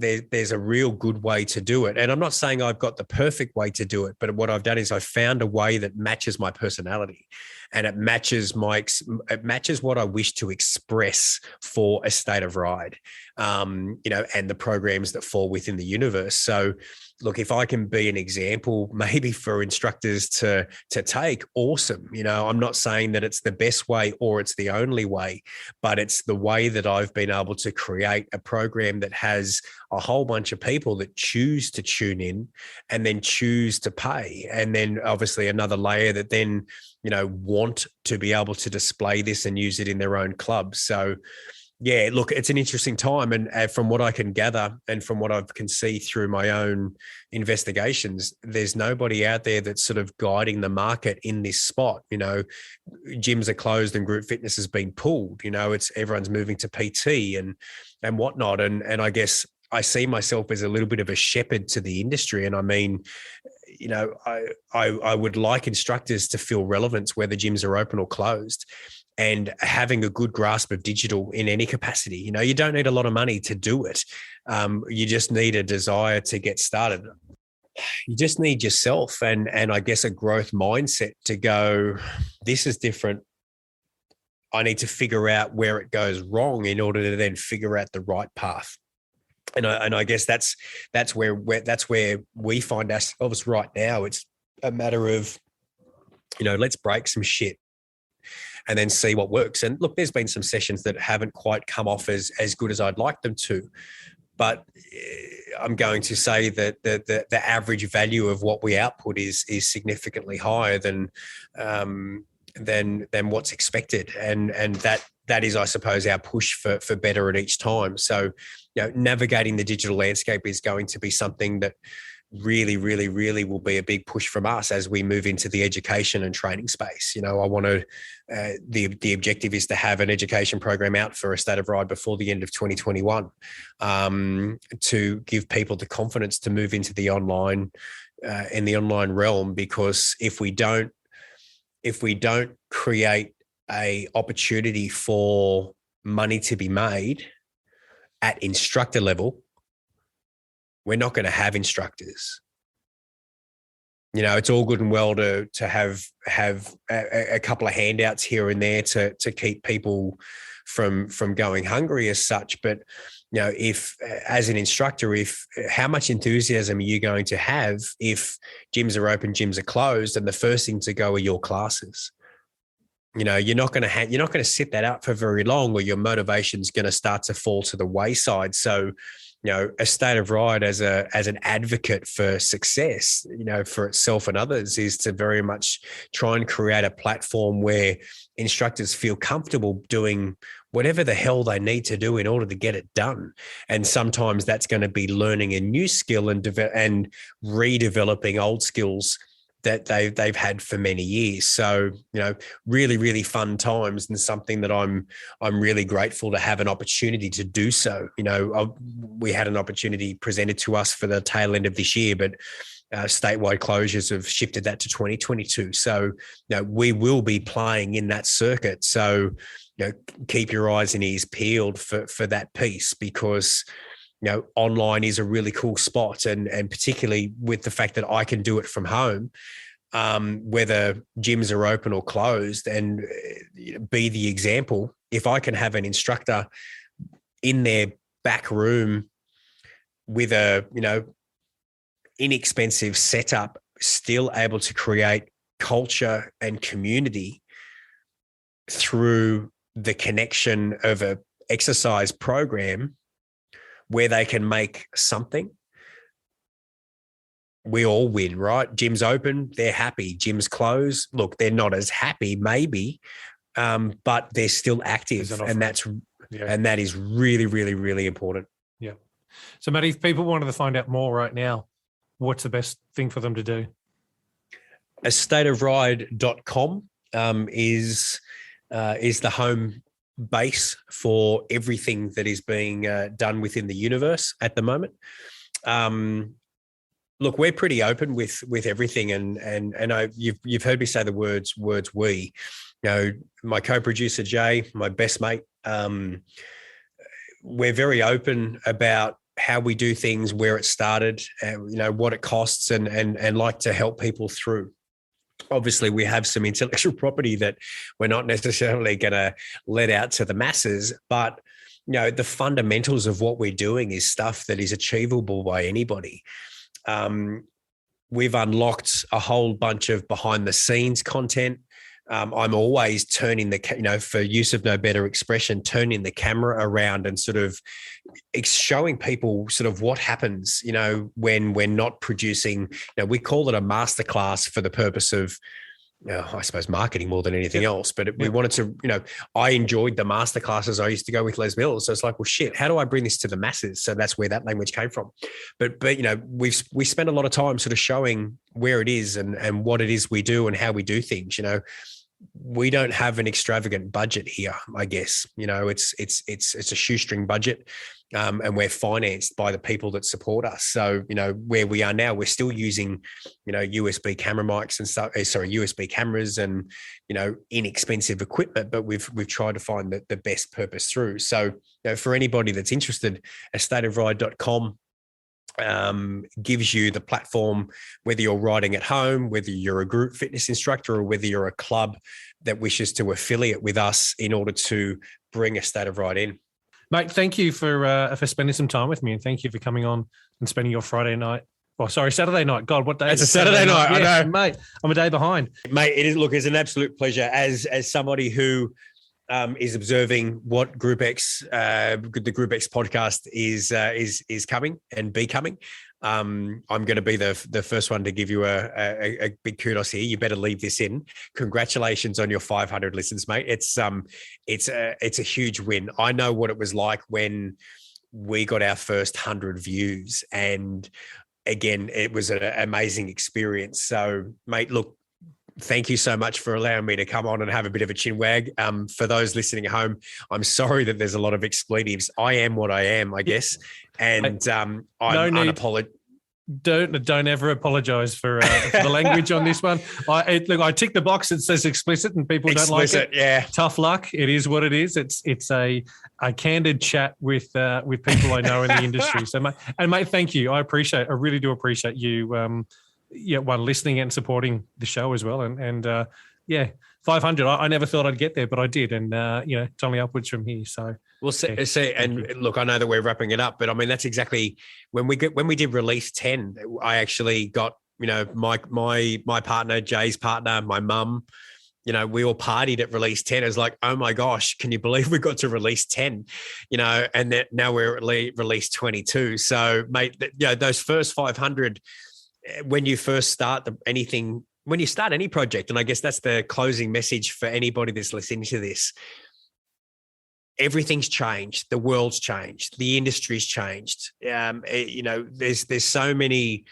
a real good way to do it. And I'm not saying I've got the perfect way to do it, but what I've done is I've found a way that matches my personality, and it matches what I wish to express for A State of Ride, and the programs that fall within the universe. So look, if I can be an example, maybe for instructors to take, awesome. I'm not saying that it's the best way or it's the only way, but it's the way that I've been able to create a program that has a whole bunch of people that choose to tune in and then choose to pay. And then obviously another layer that then, want to be able to display this and use it in their own clubs. So yeah, look, it's an interesting time. And from what I can gather and from what I can see through my own investigations, there's nobody out there that's sort of guiding the market in this spot. Gyms are closed and group fitness has been pulled. It's everyone's moving to PT and whatnot. And I guess I see myself as a little bit of a shepherd to the industry. And I mean, I would like instructors to feel relevance whether gyms are open or closed, and having a good grasp of digital in any capacity. You don't need a lot of money to do it. You just need a desire to get started. You just need yourself and I guess a growth mindset to go, this is different. I need to figure out where it goes wrong in order to then figure out the right path. And I guess that's where we find ourselves right now. It's a matter of, let's break some shit and then see what works. And look, there's been some sessions that haven't quite come off as good as I'd like them to, but I'm going to say that the average value of what we output is significantly higher than what's expected. And that is, I suppose, our push for better at each time. So, navigating the digital landscape is going to be something that really, really, really will be a big push from us as we move into the education and training space. I want to, the objective is to have an education program out for A State of Ride before the end of 2021, to give people the confidence to move into the online, in the online realm, because if we don't create a opportunity for money to be made at instructor level, we're not going to have instructors. It's all good and well to have a couple of handouts here and there to keep people from going hungry as such. But, if as an instructor, how much enthusiasm are you going to have if gyms are open, gyms are closed, and the first thing to go are your classes? You're not going to sit that up for very long, or your motivation's going to start to fall to the wayside. So, A State of Ride as an advocate for success, for itself and others, is to very much try and create a platform where instructors feel comfortable doing whatever the hell they need to do in order to get it done. And sometimes that's going to be learning a new skill and redeveloping old skills that they've had for many years. So, really, really fun times, and something that I'm really grateful to have an opportunity to do so. We had an opportunity presented to us for the tail end of this year, but statewide closures have shifted that to 2022. So, we will be playing in that circuit. So, keep your eyes and ears peeled for that piece, because online is a really cool spot, and particularly with the fact that I can do it from home, whether gyms are open or closed, and be the example. If I can have an instructor in their back room with a inexpensive setup, still able to create culture and community through the connection of a exercise program where they can make something, we all win, right? Gyms open, they're happy. Gyms close, look, they're not as happy maybe, but they're still active, and that is really, really, really important. Yeah. So, Matty, if people wanted to find out more right now, what's the best thing for them to do? astateofride.com is the home base for everything that is being done within the universe at the moment. Look, we're pretty open with everything, and you've heard me say the words we. My co-producer Jay, my best mate, we're very open about how we do things, where it started, what it costs, and like to help people through. Obviously, we have some intellectual property that we're not necessarily going to let out to the masses, but the fundamentals of what we're doing is stuff that is achievable by anybody. We've unlocked a whole bunch of behind the scenes content. I'm always turning for use of no better expression, turning the camera around and sort of showing people sort of what happens, when we're not producing. We call it a masterclass for the purpose of, I suppose, marketing more than anything else. But we wanted to, I enjoyed the masterclasses. I used to go with Les Mills. So it's like, well, shit, how do I bring this to the masses? So that's where that language came from. But we spend a lot of time sort of showing where it is and what it is we do and how we do things. We don't have an extravagant budget here, I guess. It's a shoestring budget, and we're financed by the people that support us. So, where we are now, we're still using, USB camera mics and stuff. USB cameras and, inexpensive equipment, but we've tried to find the best purpose through. So, for anybody that's interested, astateofride.com gives you the platform, whether you're riding at home, whether you're a group fitness instructor, or whether you're a club that wishes to affiliate with us in order to bring A State of Ride in. Mate, thank you for spending some time with me, and thank you for coming on and spending your Saturday night. God, what day? It's a Saturday night. Yes, I know, mate. I'm a day behind, mate. It is. Look, it's an absolute pleasure as somebody who is observing what GROUPEX, the GROUPEX podcast is coming and becoming. I'm going to be the first one to give you a big kudos here. You better leave this in. Congratulations on your 500 listens, mate. It's a huge win. I know what it was like when we got our first 100 views, and again, it was an amazing experience. So, mate, look, thank you so much for allowing me to come on and have a bit of a chin wag. For those listening at home, I'm sorry that there's a lot of expletives. I am what I am, I guess. And I'm unapologetic. Don't ever apologize for the language on this one. I tick the box that says explicit, and people don't like it. Yeah, tough luck. It is what it is. It's a candid chat with people I know in the industry. So, mate, thank you. I really do appreciate you. Listening and supporting the show as well. And 500, I never thought I'd get there, but I did. And, it's only upwards from here. So we'll see. And look, I know that we're wrapping it up, but I mean, that's exactly when we did release 10, I actually got, my partner, Jay's partner, my mum, we all partied at release 10. It was like, oh my gosh, can you believe we got to release 10, and that now we're at release 22. So mate, those first 500, when you first start when you start any project, and I guess that's the closing message for anybody that's listening to this, everything's changed. The world's changed. The industry's changed. There's so many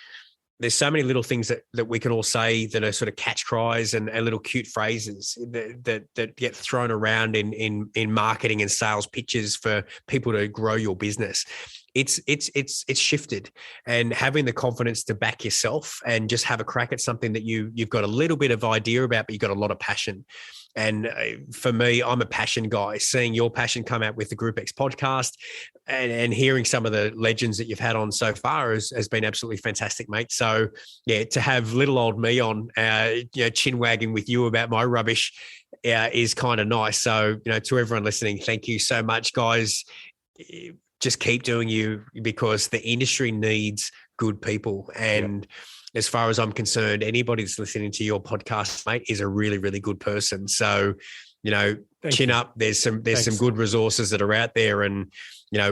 little things that we can all say that are sort of catch cries and little cute phrases that get thrown around in marketing and sales pitches for people to grow your business. it's shifted, and having the confidence to back yourself and just have a crack at something that you've got a little bit of idea about, but you've got a lot of passion. And for me, I'm a passion guy. Seeing your passion come out with the GROUPEX podcast and hearing some of the legends that you've had on so far has been absolutely fantastic, mate. So yeah, to have little old me on, chin wagging with you about my rubbish is kind of nice. So, to everyone listening, thank you so much, guys. Just keep doing you, because the industry needs good people. And as far as I'm concerned, anybody that's listening to your podcast, mate, is a really, really good person. So, chin up. There's some good resources that are out there, and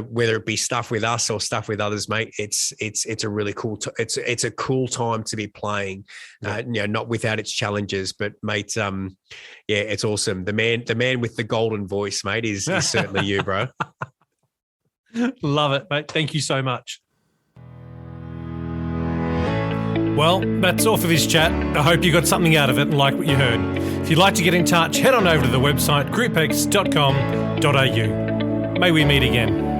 whether it be stuff with us or stuff with others, mate, it's a really cool. It's a cool time to be playing. Not without its challenges, but mate, it's awesome. The man with the golden voice, mate, is certainly you, bro. Love it, mate. Thank you so much. Well, that's all for this chat. I hope you got something out of it and like what you heard. If you'd like to get in touch, head on over to the website groupex.com.au. May we meet again.